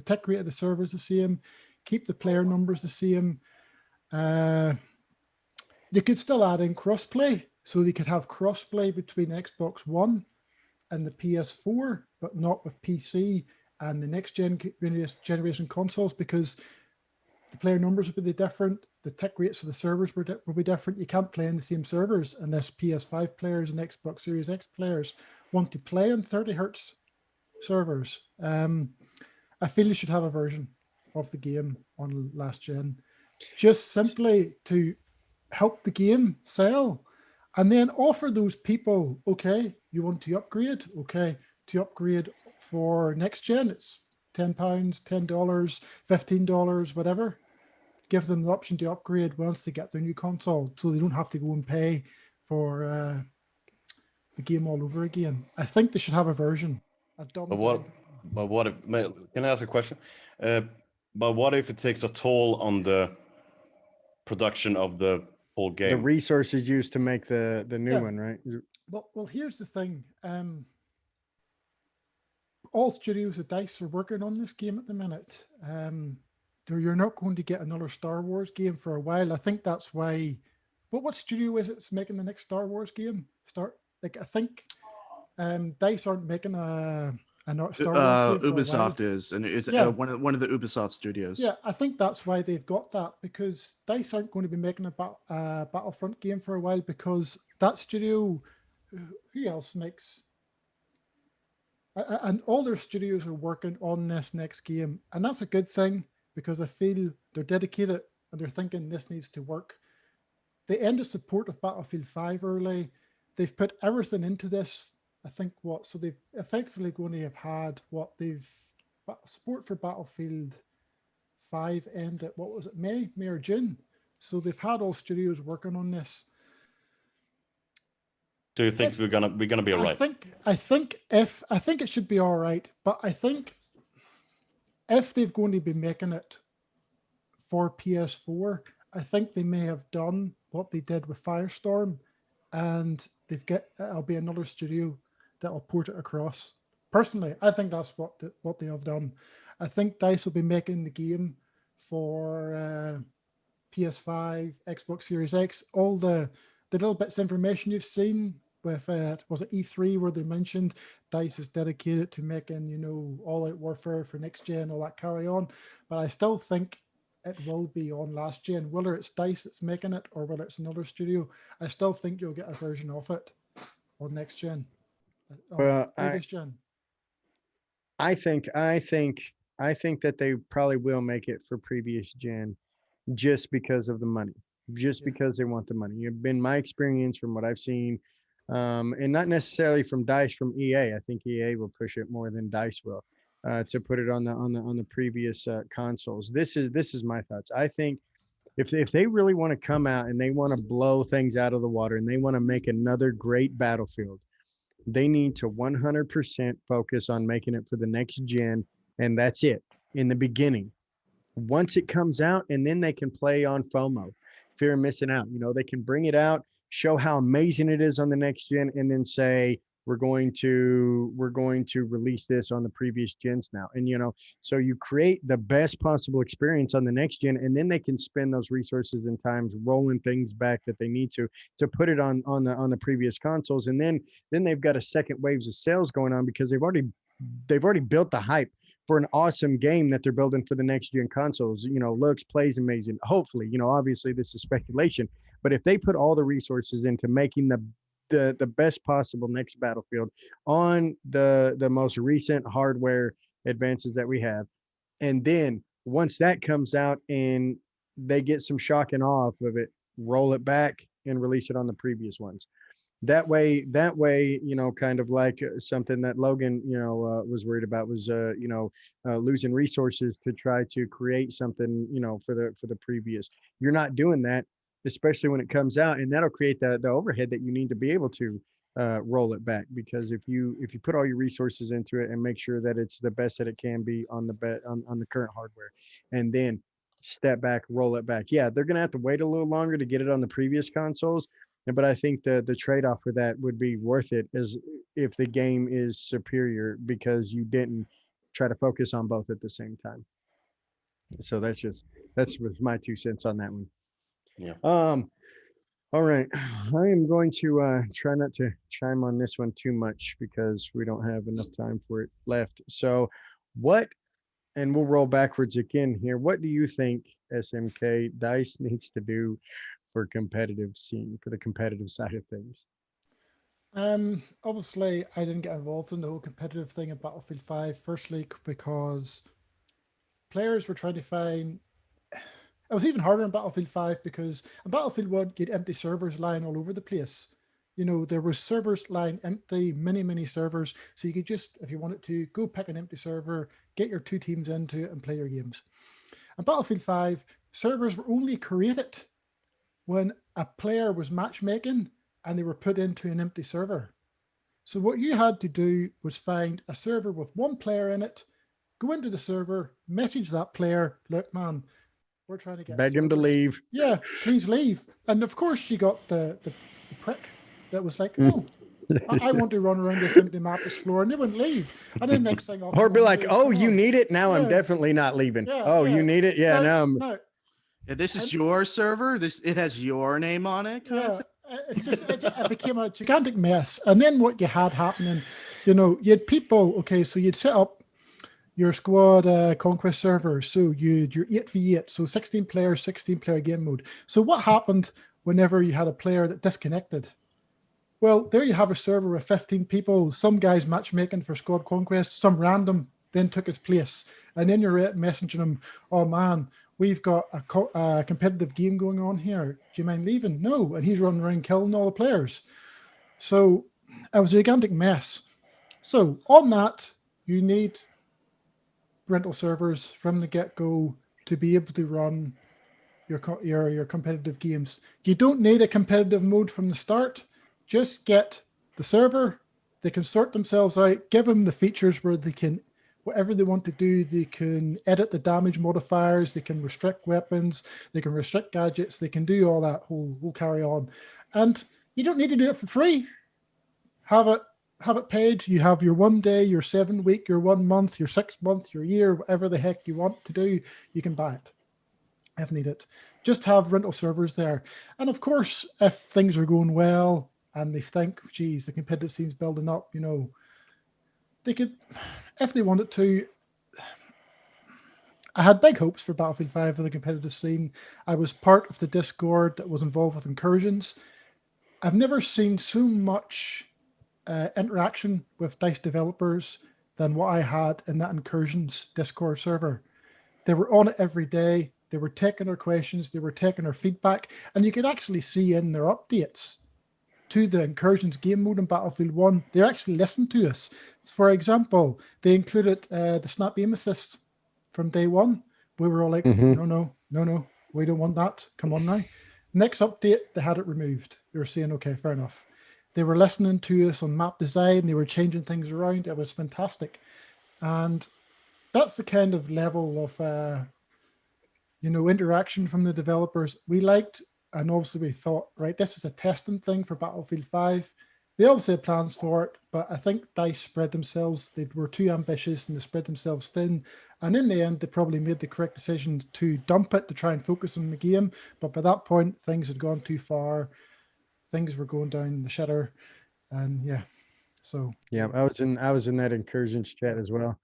tick rate of the servers the same, keep the player numbers the same. You could still add in crossplay, so they could have crossplay between Xbox One and the PS4, but not with PC and the next generation consoles, because the player numbers would be different. The tick rates of the servers will be different. You can't play in the same servers unless PS5 players and Xbox Series X players want to play on 30 hertz servers. I feel you should have a version of the game on last gen, just simply to help the game sell, and then offer those people, okay, you want to upgrade, okay, to upgrade for next gen, it's £10, $10, $15, whatever. Give them the option to upgrade once they get their new console, so they don't have to go and pay for the game all over again. I think they should have a version. But what if, can I ask a question? But what if it takes a toll on the production of the whole game? The resources used to make the new one, right? Well, here's the thing. All studios at DICE are working on this game at the minute. You're not going to get another Star Wars game for a while. I think that's why. But what studio is it's making the next Star Wars game? I think DICE aren't making a Star Wars game. Ubisoft is, and it's one of the Ubisoft studios. Yeah, I think that's why they've got that, because DICE aren't going to be making a Battlefront game for a while, because that studio, who else makes? And all their studios are working on this next game, and that's a good thing, because I feel they're dedicated and they're thinking this needs to work. They ended support of Battlefield 5 early. They've put everything into this. I think so they've effectively going to have had support for Battlefield 5 ended, what was it, May or June? So they've had all studios working on this. Do you think we're gonna be all right? I think it should be all right, but I think if they're going to be making it for PS4, I think they may have done what they did with Firestorm, and it'll be another studio that'll port it across. Personally, I think that's what they have done. I think DICE will be making the game for PS5, Xbox Series X. All the little bits of information you've seen with was it E3 where they mentioned DICE is dedicated to making all-out warfare for next gen, all that carry on. But I still think it will be on last gen, whether it's DICE that's making it or whether it's another studio. I still think you'll get a version of it on next gen. Well, gen. I think that they probably will make it for previous gen, just because of the money, because they want the money. It's been my experience from what I've seen, and not necessarily from DICE, from EA. I think EA will push it more than DICE will, to put it on the previous consoles. This is my thoughts. I think if they really want to come out and they want to blow things out of the water and they want to make another great Battlefield, they need to 100% focus on making it for the next gen, and that's it in the beginning. Once it comes out, and then they can play on FOMO, fear of missing out. They can bring it out, show how amazing it is on the next gen, and then say we're going to release this on the previous gens now. And so you create the best possible experience on the next gen, and then they can spend those resources and times rolling things back that they need to put it on the previous consoles. And then they've got a second waves of sales going on, because they've already built the hype for an awesome game that they're building for the next gen consoles. Looks, plays amazing. Hopefully, obviously this is speculation, but if they put all the resources into making the best possible next Battlefield on the most recent hardware advances that we have, and then once that comes out and they get some shock and awe of it, roll it back and release it on the previous ones. That way, kind of like something that Logan, was worried about was, losing resources to try to create something, for the previous. You're not doing that, especially when it comes out, and that'll create the overhead that you need to be able to roll it back. Because if you put all your resources into it and make sure that it's the best that it can be on the current hardware, and then step back, roll it back. Yeah, they're gonna have to wait a little longer to get it on the previous consoles. But I think the trade-off for that would be worth it, as if the game is superior, because you didn't try to focus on both at the same time. So that's my 2 cents on that one. Yeah. All right. I am going to try not to chime on this one too much because we don't have enough time for it left. So and we'll roll backwards again here. What do you think SMK DICE needs to do for the competitive side of things? Obviously I didn't get involved in the whole competitive thing in Battlefield 5, firstly because players were trying to find, it was even harder in Battlefield 5 because in Battlefield 1 you had empty servers lying all over the place. There were servers lying empty, many servers, so you could just, if you wanted to, go pick an empty server, get your 2 teams into it and play your games. In Battlefield 5, servers were only created when a player was matchmaking and they were put into an empty server. So what you had to do was find a server with 1 player in it, go into the server, message that player, look, man, we're trying to get beg him to leave. Yeah, please leave. And of course you got the prick that was like, oh, I want to run around this empty map explore, and they wouldn't leave. And then next thing, or be like, oh, you need it? Now I'm definitely not leaving. You need it? Yeah, no. Yeah, this is your server. It has your name on it. It became a gigantic mess. And then what you had happening, you had people. Okay, so you'd set up your squad conquest server. So your 8v8, so 16 players, 16 player game mode. So what happened whenever you had a player that disconnected? Well, there you have a server with 15 people. Some guys matchmaking for squad conquest, some random then took his place, and then you're messaging him, oh man, we've got a competitive game going on here. Do you mind leaving? No. And he's running around killing all the players. So it was a gigantic mess. So on that, you need rental servers from the get-go to be able to run your competitive games. You don't need a competitive mode from the start. Just get the server. They can sort themselves out, give them the features where they can, whatever they want to do, they can edit the damage modifiers, they can restrict weapons, they can restrict gadgets, they can do all that whole carry on. And you don't need to do it for free. Have it paid. You have your 1 day, your 7 week, your 1 month, your 6 month, your year, whatever the heck you want to do, you can buy it if needed. Just have rental servers there. And of course, if things are going well and they think, geez, the competitive scene's building up, they could, if they wanted to. I had big hopes for Battlefield 5 for the competitive scene. I was part of the Discord that was involved with incursions. I've never seen so much interaction with DICE developers than what I had in that incursions Discord server. They were on it every day. They were taking our questions. They were taking our feedback. And you could actually see in their updates to the incursions game mode in Battlefield 1, they actually listened to us. For example, they included the snap aim assist from day one. We were all like, no, we don't want that. Come on now. Next update, they had it removed. They were saying, okay, fair enough. They were listening to us on map design. They were changing things around. It was fantastic. And that's the kind of level of, interaction from the developers we liked. And obviously we thought, right, this is a testing thing for Battlefield 5. They obviously had plans for it, but I think DICE spread themselves. They were too ambitious and they spread themselves thin. And in the end, they probably made the correct decision to dump it to try and focus on the game. But by that point, things had gone too far. Things were going down the shitter. And yeah, so. Yeah, I was in that incursions chat as well.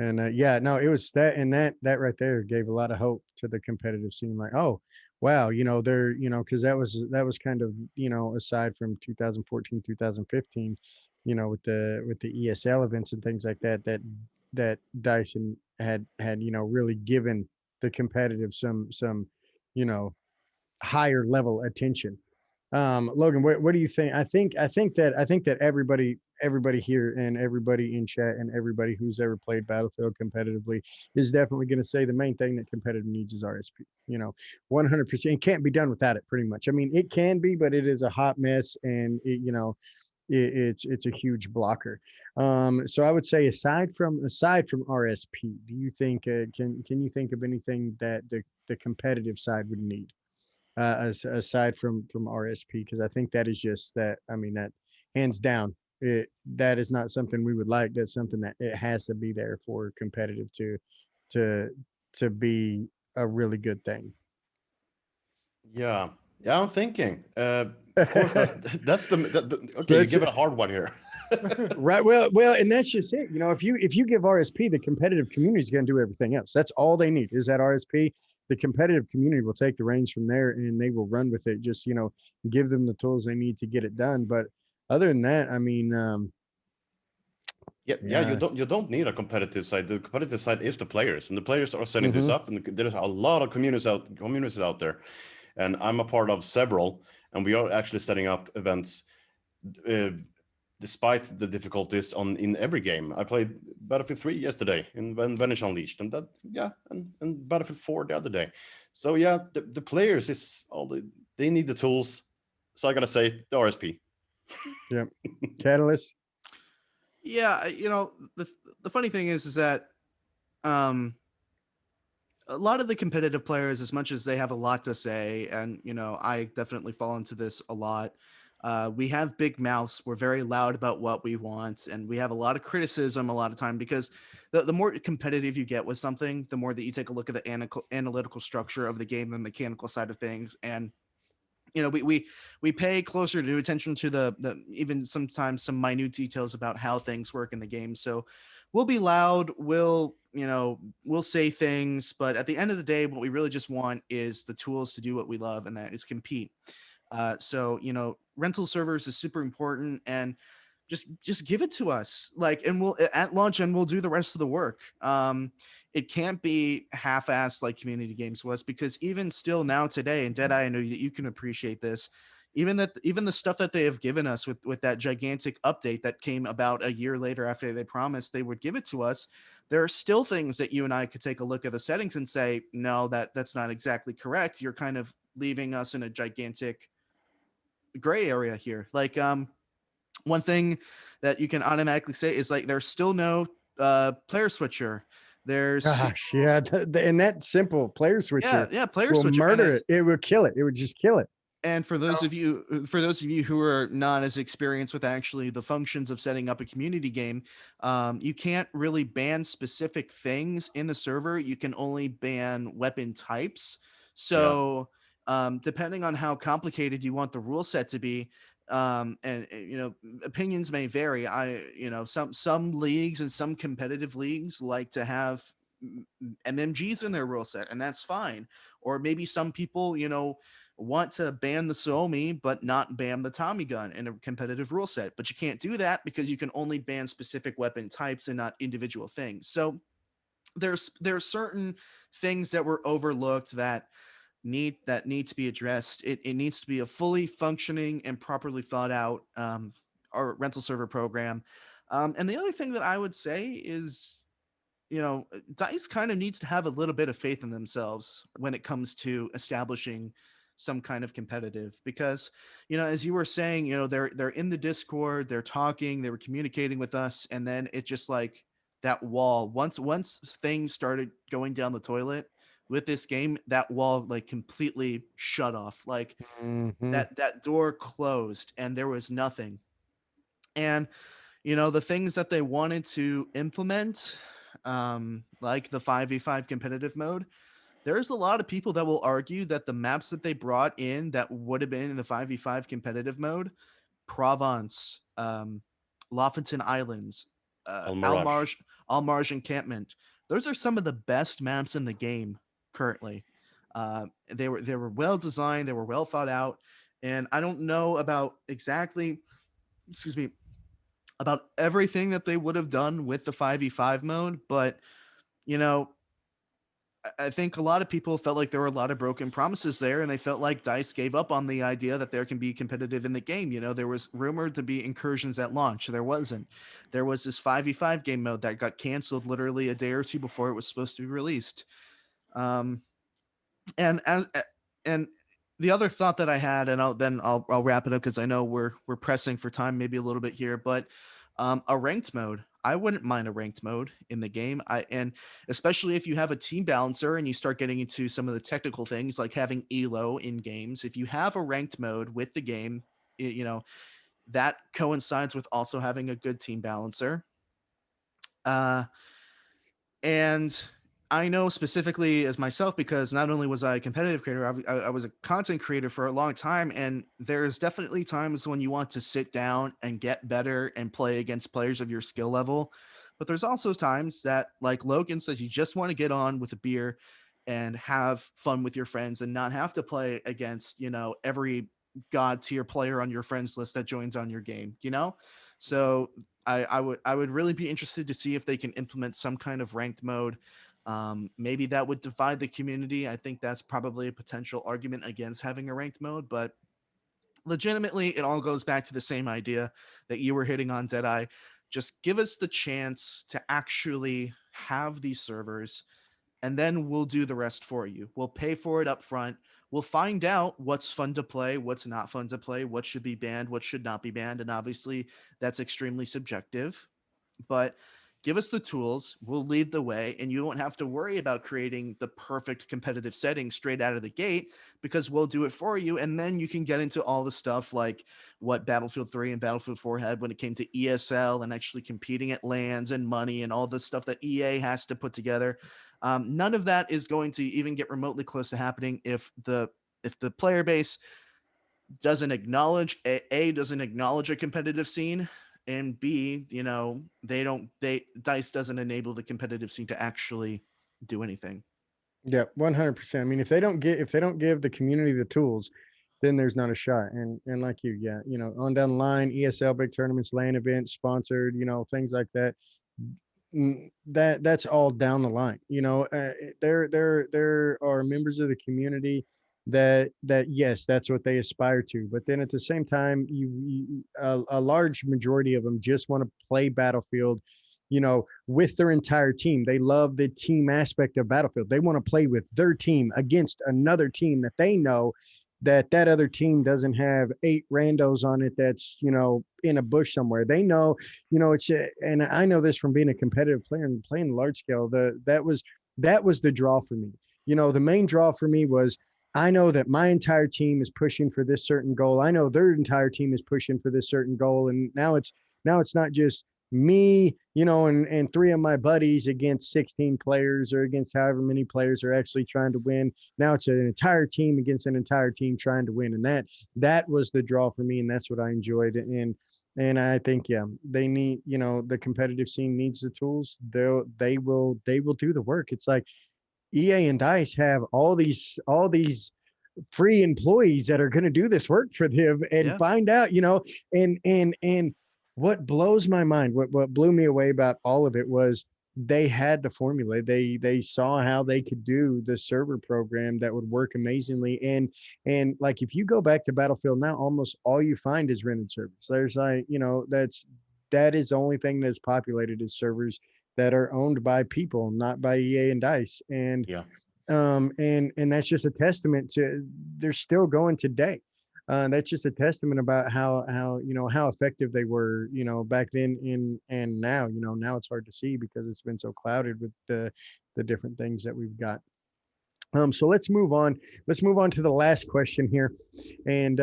And yeah, no, it was that, and that right there gave a lot of hope to the competitive scene. Like, oh, wow, they're, because that was kind of, aside from 2014, 2015, with the ESL events and things like that Dyson had really given the competitive some you know higher level attention. Logan, what do you think? I think that everybody here and everybody in chat and everybody who's ever played Battlefield competitively is definitely going to say the main thing that competitive needs is RSP. 100%. It can't be done without it, pretty much. I mean, it can be, but it is a hot mess, and it's a huge blocker. So I would say aside from RSP, do you think can you think of anything that the competitive side would need? Aside from RSP, because I think that is just that. I mean, that hands down, that is not something we would like. That's something that it has to be there for competitive to to be a really good thing. Yeah, yeah, I'm thinking. Of course, okay. You Let's- give it a hard one here. Right. Well, and that's just it. If you give RSP, the competitive community is going to do everything else. That's all they need is that RSP. The competitive community will take the reins from there, and they will run with it. Just give them the tools they need to get it done. But other than that, I mean, Yeah, Yeah. you don't need a competitive side. The competitive side is the players, and the players are setting this Mhm. up. And there's a lot of communities out there, and I'm a part of several. And we are actually setting up events, uh, despite the difficulties in every game. I played Battlefield 3 yesterday when Venice Unleashed, and and Battlefield 4 the other day. So yeah, the players is they need the tools. So I gotta say the RSP. Yeah. Catalyst. Yeah, the funny thing is that um a lot of the competitive players, as much as they have a lot to say, and I definitely fall into this a lot. We have big mouths. We're very loud about what we want, and we have a lot of criticism a lot of time because the more competitive you get with something, the more that you take a look at the analytical structure of the game and mechanical side of things, and we pay closer to attention to the even sometimes some minute details about how things work in the game. So we'll be loud, we'll say things, but at the end of the day, what we really just want is the tools to do what we love, and that is compete. So rental servers is super important, and just give it to us, like, and we'll at launch, and we'll do the rest of the work. It can't be half-assed like community games was, because even still now today, and Deadeye, I know that you can appreciate this, even the stuff that they have given us with that gigantic update that came about a year later after they promised they would give it to us, there are still things that you and I could take a look at the settings and say, no, that's not exactly correct. You're kind of leaving us in a gigantic gray area here. Like, one thing that you can automatically say is, like, there's still no player switcher. There's Gosh, yeah, and that simple player switcher player will switcher, murder it. It will kill it. It would just kill it. and for those of you who are not as experienced with actually the functions of setting up a community game, you can't really ban specific things in the server. You can only ban weapon types. So depending on how complicated you want the rule set to be, and opinions may vary. Some leagues and some competitive leagues like to have MMGs in their rule set, and that's fine. Or maybe some people want to ban the Suomi but not ban the Tommy gun in a competitive rule set, but you can't do that because you can only ban specific weapon types and not individual things. So there's certain things that were overlooked that need to be addressed. It needs to be a fully functioning and properly thought out our rental server program. And the other thing that I would say is, DICE kind of needs to have a little bit of faith in themselves when it comes to establishing some kind of competitive, because as you were saying, they're in the Discord, they're talking, they were communicating with us, and then it just, like, that wall, once things started going down the toilet with this game, that wall, like, completely shut off. Like, Mhm. that door closed and there was nothing. And the things that they wanted to implement, like the 5v5 competitive mode, there's a lot of people that will argue that the maps that they brought in that would have been in the 5v5 competitive mode, Provence, Lofoten Islands, Almirage. Al Marj Encampment. Those are some of the best maps in the game currently. They were well designed, they were well thought out, and I don't know about exactly, excuse me, about everything that they would have done with the 5v5 mode, but you know, I think a lot of people felt like there were a lot of broken promises there, and they felt like DICE gave up on the idea that there can be competitive in the game. You know, there was rumored to be incursions at launch. There wasn't. There was this 5v5 game mode that got canceled literally a day or two before it was supposed to be released. Um, and as and the other thought that I had, and I'll wrap it up because I know we're pressing for time maybe a little bit here, but a ranked mode. I wouldn't mind a ranked mode in the game. And especially if you have a team balancer and you start getting into some of the technical things like having elo in games. If you have a ranked mode with the game, you know, that coincides with also having a good team balancer. And I know specifically as myself, because not only was I a competitive creator, I was a content creator for a long time. And there's definitely times when you want to sit down and get better and play against players of your skill level. But there's also times that, like Logan says, you just want to get on with a beer and have fun with your friends and not have to play against, you know, every god tier player on your friends list that joins on your game, you know? So I would really be interested to see if they can implement some kind of ranked mode. Maybe that would divide the community. I think that's probably a potential argument against having a ranked mode, but legitimately, it all goes back to the same idea that you were hitting on, Deadeye. Just give us the chance to actually have these servers, and then we'll do the rest for you. We'll pay for it up front. We'll find out what's fun to play, what's not fun to play, what should be banned, what should not be banned. And obviously, that's extremely subjective. But give us the tools, we'll lead the way, and you won't have to worry about creating the perfect competitive setting straight out of the gate, because we'll do it for you. And then you can get into all the stuff like what Battlefield 3 and Battlefield 4 had when it came to ESL and actually competing at LANs and money and all the stuff that EA has to put together. None of that is going to even get remotely close to happening if the player base doesn't acknowledge doesn't acknowledge a competitive scene, and B, you know, DICE doesn't enable the competitive scene to actually do anything. Yeah, 100%. I mean, if they don't give the community the tools, then there's not a shot. And like you, yeah, you know, on down the line, ESL big tournaments, LAN events, sponsored, you know, things like that. That's all down the line. You know, there are members of the community that yes, that's what they aspire to. But then at the same time, a large majority of them just want to play Battlefield, you know, with their entire team. They love the team aspect of Battlefield. They want to play with their team against another team that they know that other team doesn't have 8 randos on it that's, you know, in a bush somewhere. They know, you know, and I know this from being a competitive player and playing large scale, that was the draw for me. You know, the main draw for me was, I know that my entire team is pushing for this certain goal. I know their entire team is pushing for this certain goal. And now it's not just me, you know, and 3 of my buddies against 16 players or against however many players are actually trying to win. Now it's an entire team against an entire team trying to win. And that was the draw for me. And that's what I enjoyed. And I think, yeah, they need, you know, the competitive scene needs the tools. They will do the work. It's like EA and DICE have all these free employees that are going to do this work for them and find out, you know, and what blows my mind, what blew me away about all of it was they had the formula. They saw how they could do the server program that would work amazingly. And like, if you go back to Battlefield now, almost all you find is rented servers. There's like, you know, that is the only thing that's populated is servers that are owned by people, not by EA and DICE. And Yeah. And that's just a testament to, they're still going today. That's just a testament about how you know, how effective they were, you know, back then and now, you know, now it's hard to see because it's been so clouded with the different things that we've got. So let's move on to the last question here, and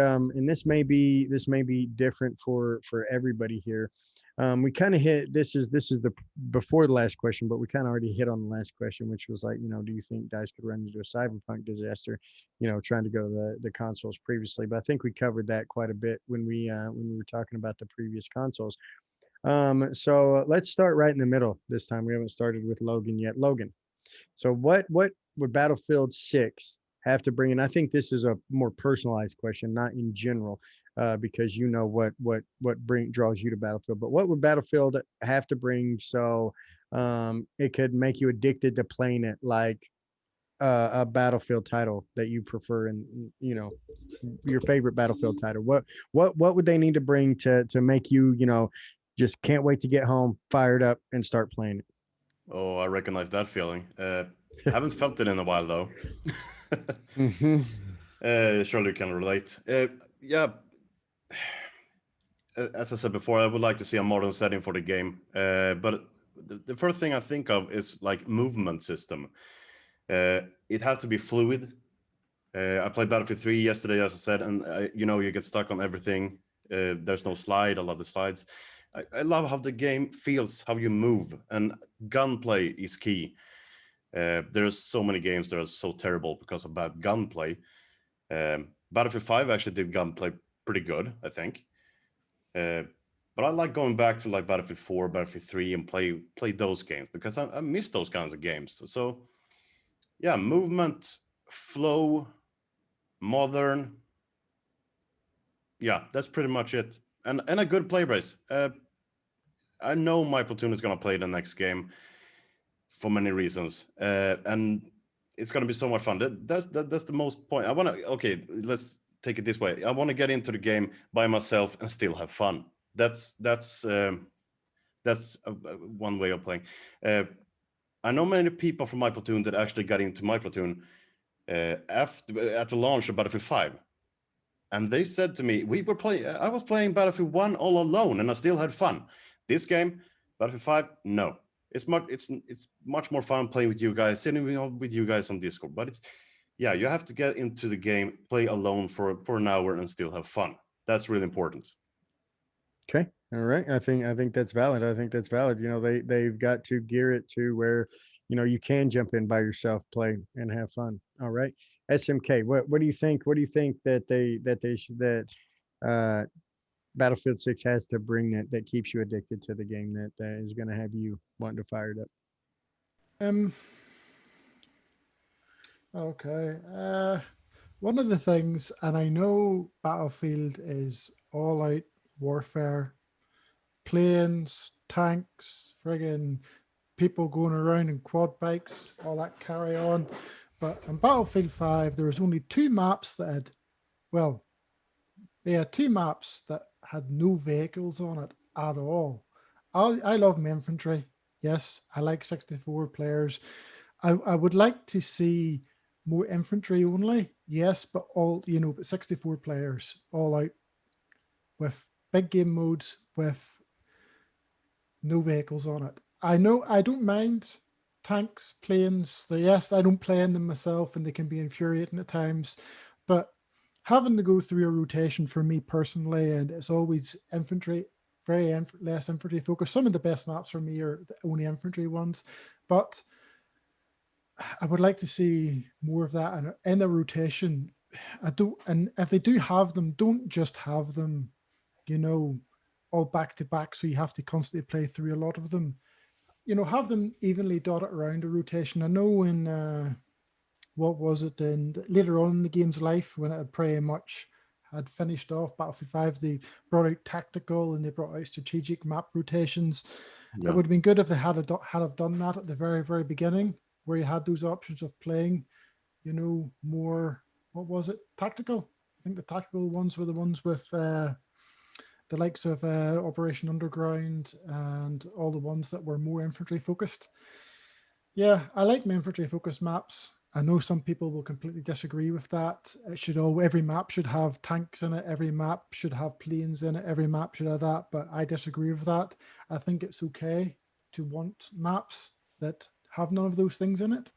this may be different for everybody here. We kind of hit, this is the before the last question, but we kind of already hit on the last question, which was like, you know, do you think DICE could run into a cyberpunk disaster, you know, trying to go to the consoles previously? But I think we covered that quite a bit when we were talking about the previous consoles. So let's start right in the middle this time. We haven't started with Logan yet. Logan, so what would Battlefield 6 have to bring in? I think this is a more personalized question, not in general, because you know what draws you to Battlefield. But what would Battlefield have to bring so it could make you addicted to playing it, like a Battlefield title that you prefer, and your favorite Battlefield title? What would they need to bring to make you just can't wait to get home, fired up, and start playing it? Oh, I recognize that feeling. Haven't felt it in a while though. Mm-hmm. Surely you can relate. Yeah, as I said before, I would like to see a modern setting for the game. But the first thing I think of is like movement system. It has to be fluid. I played Battlefield 3 yesterday, as I said, and you get stuck on everything. There's no slide. I love the slides. I love how the game feels, how you move, and gunplay is key. There's so many games that are so terrible because of bad gunplay. Battlefield 5 actually did gunplay pretty good, I think. But I like going back to like Battlefield 4, Battlefield 3, and play those games because I miss those kinds of games. So yeah, movement, flow, modern. Yeah, that's pretty much it. And a good play base. I know my platoon is gonna play the next game for many reasons, and it's gonna be so much fun. That's the most point. Let's take it this way. I want to get into the game by myself and still have fun. That's one way of playing. I know many people from my platoon that actually got into my platoon at the launch of Battlefield 5. And they said to me, I was playing Battlefield 1 all alone and I still had fun. This game, Battlefield 5, no. It's much more fun playing with you guys, sitting with you guys on Discord. But you have to get into the game, play alone for an hour and still have fun. That's really important. Okay. All right. I think that's valid. They've got to gear it to where, you can jump in by yourself, play, and have fun. All right. SMK, what do you think? What do you think that Battlefield 6 has to bring that keeps you addicted to the game, that is going to have you wanting to fire it up? Okay. One of the things, and I know Battlefield is all out warfare, planes, tanks, friggin' people going around in quad bikes, all that carry on. But in Battlefield 5, there was only two maps that had, two maps that had no vehicles on it at all. I love my infantry. Yes, I like 64 players. I would like to see more infantry only. Yes, but but 64 players all out with big game modes with no vehicles on it. I know I don't mind tanks, planes. Yes, I don't play in them myself and they can be infuriating at times, but having to go through a rotation for me personally, and it's always infantry, less infantry focused. Some of the best maps for me are the only infantry ones, but I would like to see more of that. And in the rotation, and if they do have them, don't just have them, all back to back. So you have to constantly play through a lot of them. Have them evenly dotted around a rotation. I know in what was it? And later on in the game's life, when it had pretty much had finished off Battlefield 5, they brought out tactical and they brought out strategic map rotations. Yeah. It would have been good if they had have done that at the very, very beginning, where you had those options of playing, more, what was it? Tactical. I think the tactical ones were the ones with the likes of Operation Underground and all the ones that were more infantry focused. Yeah, I like my infantry focused maps. I know some people will completely disagree with that. Every map should have tanks in it. Every map should have planes in it. Every map should have that. But I disagree with that. I think it's okay to want maps that have none of those things in it.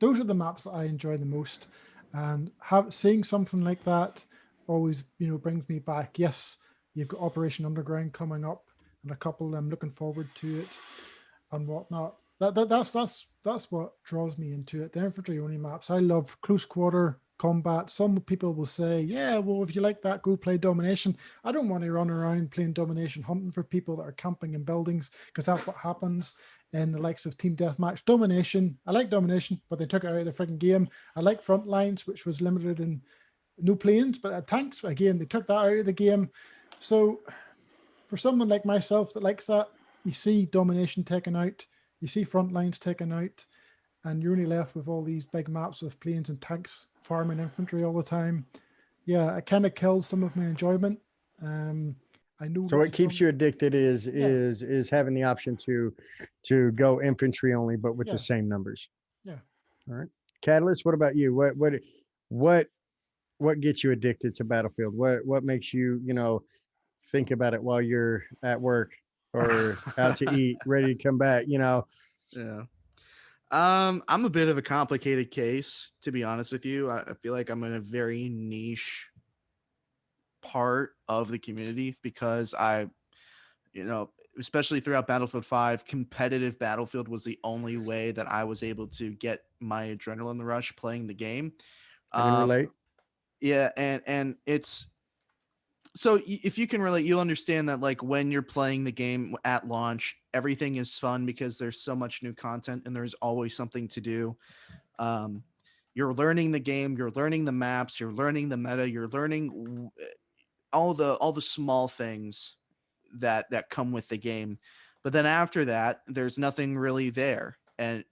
Those are the maps that I enjoy the most. And seeing something like that always, brings me back. Yes, you've got Operation Underground coming up, and a couple I'm looking forward to it and whatnot. That's what draws me into it. The infantry only maps. I love close quarter combat. Some people will say, yeah, well, if you like that, go play Domination. I don't want to run around playing Domination, hunting for people that are camping in buildings, because that's what happens in the likes of Team Deathmatch. Domination, I like Domination, but they took it out of the freaking game. I like Frontlines, which was limited in no planes, but tanks. Again, they took that out of the game. So for someone like myself that likes that, you see Domination taken out, you see Frontlines taken out, and you're only left with all these big maps of planes and tanks farming infantry all the time. Yeah, it kind of kills some of my enjoyment. I know. So what keeps you addicted is having the option to go infantry only, but with the same numbers. Yeah. All right. Catalyst, what about you? What gets you addicted to Battlefield? What makes you, think about it while you're at work or out to eat, ready to come back, Yeah. I'm a bit of a complicated case, to be honest with you. I feel like I'm in a very niche part of the community because especially throughout Battlefield 5, competitive Battlefield was the only way that I was able to get my adrenaline rush playing the game. I can relate. Yeah, and it's so if you can relate, you'll understand that like when you're playing the game at launch, everything is fun because there's so much new content and there's always something to do. You're learning the game, you're learning the maps, you're learning the meta, you're learning all the small things that come with the game. But then after that, there's nothing really there. And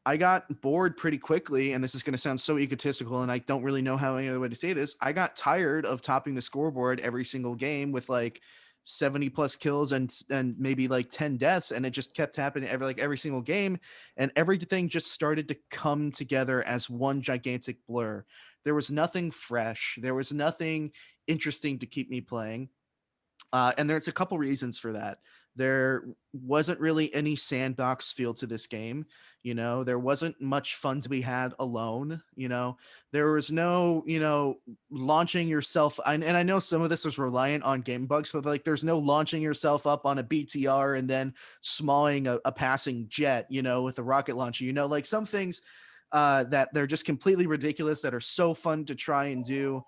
I got bored pretty quickly, and this is going to sound so egotistical, and I don't really know how any other way to say this. I got tired of topping the scoreboard every single game with like 70 plus kills and maybe like 10 deaths, and it just kept happening every single game, and everything just started to come together as one gigantic blur. There was nothing fresh. There was nothing interesting to keep me playing. And there's a couple reasons for that. There wasn't really any sandbox feel to this game. There wasn't much fun to be had alone. There was no, launching yourself. And I know some of this is reliant on game bugs, but like there's no launching yourself up on a BTR and then smalling a passing jet, with a rocket launcher. Like some things that they're just completely ridiculous that are so fun to try and do.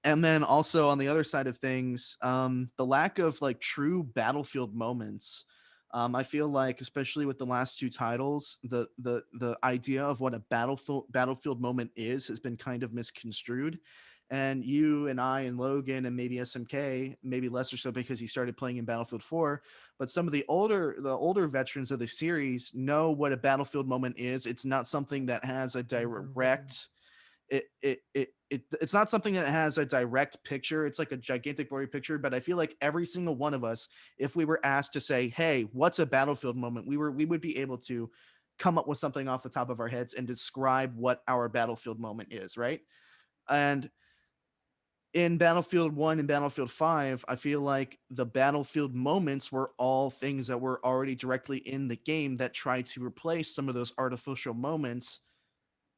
And then also on the other side of things, the lack of like true Battlefield moments. I feel like, especially with the last two titles, the idea of what a battlefield moment is has been kind of misconstrued. And you and I and Logan and maybe SMK, maybe less or so because he started playing in Battlefield 4, but some of the older veterans of the series know what a battlefield moment is. It's not something that has a direct it's not something that has a direct picture. It's like a gigantic blurry picture, but I feel like every single one of us, if we were asked to say, hey, what's a battlefield moment, we would be able to come up with something off the top of our heads and describe what our battlefield moment is, right? And in Battlefield 1 and Battlefield 5, I feel like the battlefield moments were all things that were already directly in the game that tried to replace some of those artificial moments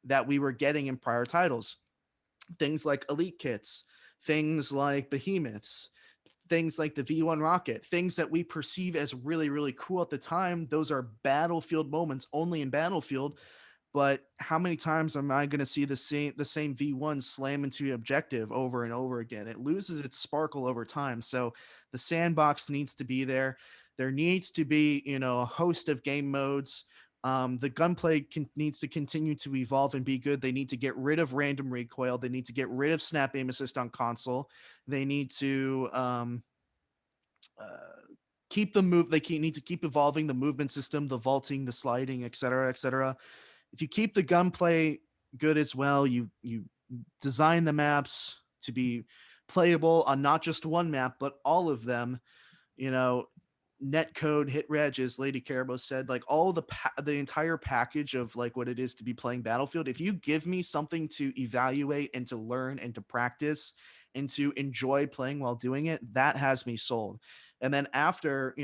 that we were getting in prior titles. Things like elite kits, things like behemoths, things like the V1 rocket, things that we perceive as really, really cool at the time. Those are battlefield moments only in Battlefield. But how many times am I going to see the same V1 slam into the objective over and over again? It loses its sparkle over time. So the sandbox needs to be there. There needs to be, a host of game modes. The gunplay needs to continue to evolve and be good. They need to get rid of random recoil. They need to get rid of snap aim assist on console. They need to keep the move. They need to keep evolving the movement system, the vaulting, the sliding, etc., etc. If you keep the gunplay good as well, you design the maps to be playable on not just one map, but all of them. Netcode, hit reg, as Lady Carabo said, like all the entire package of like what it is to be playing Battlefield. If you give me something to evaluate and to learn and to practice and to enjoy playing while doing it, that has me sold. And then after,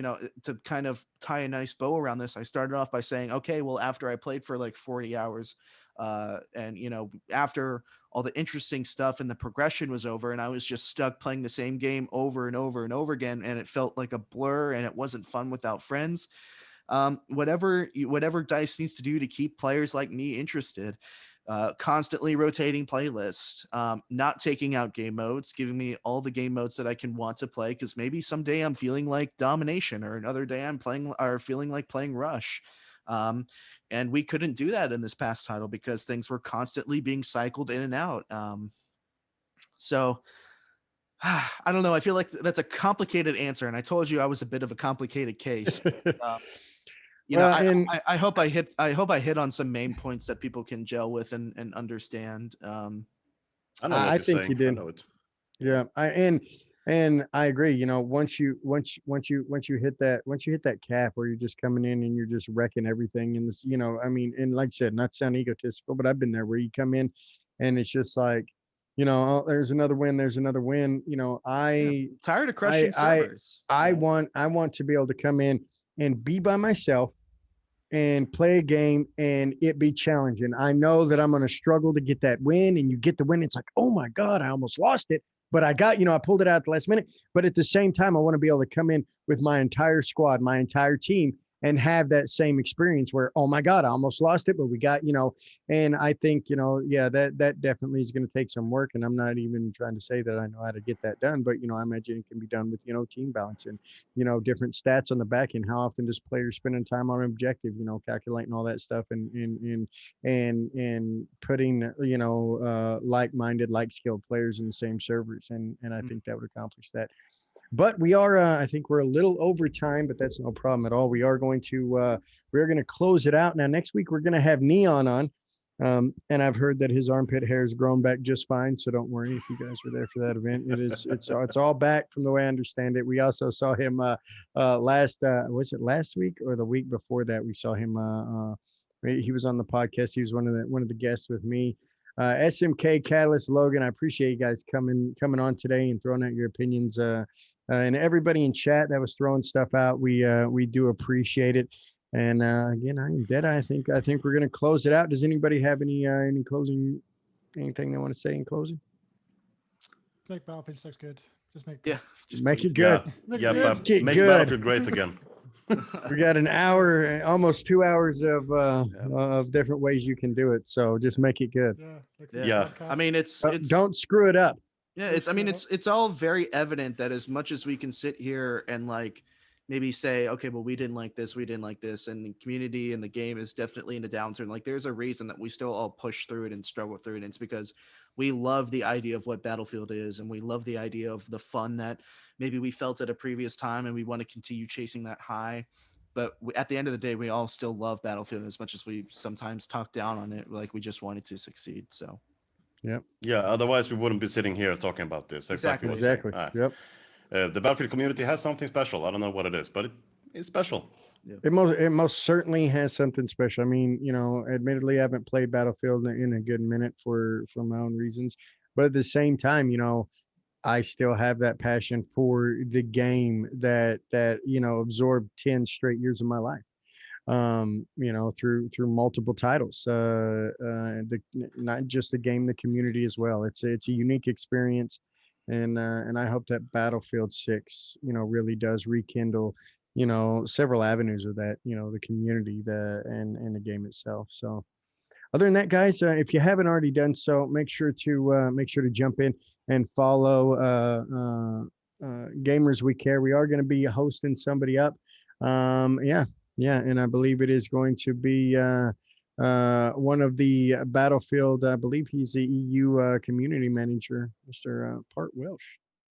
to kind of tie a nice bow around this, I started off by saying, okay, well, after I played for like 40 hours, and after all the interesting stuff and the progression was over and I was just stuck playing the same game over and over and over again, and it felt like a blur and it wasn't fun without friends. whatever DICE needs to do to keep players like me interested. Constantly rotating playlists, not taking out game modes, giving me all the game modes that I can want to play, because maybe someday I'm feeling like domination, or another day I'm feeling like playing rush. And we couldn't do that in this past title because things were constantly being cycled in and out. So I don't know. I feel like that's a complicated answer, and I told you I was a bit of a complicated case. I hope I hit on some main points that people can gel with and understand. I know what you're think saying. you did. I know it. Yeah, and I agree. You know, once you hit that cap where you're just coming in and you're just wrecking everything, and this, you know, I mean, and like I said, not to sound egotistical, but I've been there where you come in and it's just like, you know, oh, there's another win. You know, Tired of crushing servers. I want to be able to come in and be by myself and play a game and it be challenging. I know that I'm going to struggle to get that win, and you get the win. It's like, oh my God, I almost lost it, but I pulled it out at the last minute. But at the same time, I want to be able to come in with my entire squad, my entire team, and have that same experience where, oh my God, I almost lost it, but we got, you know, and I think, you know, yeah, that definitely is going to take some work. And I'm not even trying to say that I know how to get that done, but, you know, I imagine it can be done with, you know, team balance and, you know, different stats on the back end. How often does players spending time on an objective, you know, calculating all that stuff and putting, you know, like-minded, like-skilled players in the same servers. And I think that would accomplish that. But we are, I think we're a little over time, but that's no problem at all. We're going to close it out. Now, next week, we're going to have Neon on. And I've heard that his armpit hair has grown back just fine. So don't worry if you guys were there for that event. It's all back from the way I understand it. We also saw him was it last week or the week before that? We saw him, he was on the podcast. He was one of the guests with me. SMK, Catalyst, Logan, I appreciate you guys coming on today and throwing out your opinions. And everybody in chat that was throwing stuff out, we do appreciate it. And again, I'm Deadeye. I think we're gonna close it out. Does anybody have any anything they want to say in closing? Make Battlefield 6 good. Just make just make it good. Make Battlefield great again. We got an hour, almost 2 hours of different ways you can do it. So just make it good. Yeah. I mean, it's don't screw it up. Yeah, it's all very evident that as much as we can sit here and like maybe say, okay, well, we didn't like this, and the community and the game is definitely in a downturn. Like, there's a reason that we still all push through it and struggle through it. And it's because we love the idea of what Battlefield is, and we love the idea of the fun that maybe we felt at a previous time, and we want to continue chasing that high. But at the end of the day, we all still love Battlefield as much as we sometimes talk down on it. Like, we just want it to succeed. So. Yep. Yeah. Otherwise, we wouldn't be sitting here talking about this. Exactly. Yep. The Battlefield community has something special. I don't know what it is, but it's special. Yeah. It most certainly has something special. I mean, you know, admittedly, I haven't played Battlefield in a good minute for my own reasons, but at the same time, you know, I still have that passion for the game that you know absorbed 10 straight years of my life. You know, through multiple titles, not just the game, the community as well. It's a unique experience, and I hope that Battlefield 6, you know, really does rekindle, you know, several avenues of that, you know, the community, and the game itself. So, other than that, guys, if you haven't already done so, make sure to jump in and follow GamersWeCare. We are going to be hosting somebody up. Yeah, and I believe it is going to be one of the Battlefield. I believe he's the EU community manager, Mr. Part Welsh.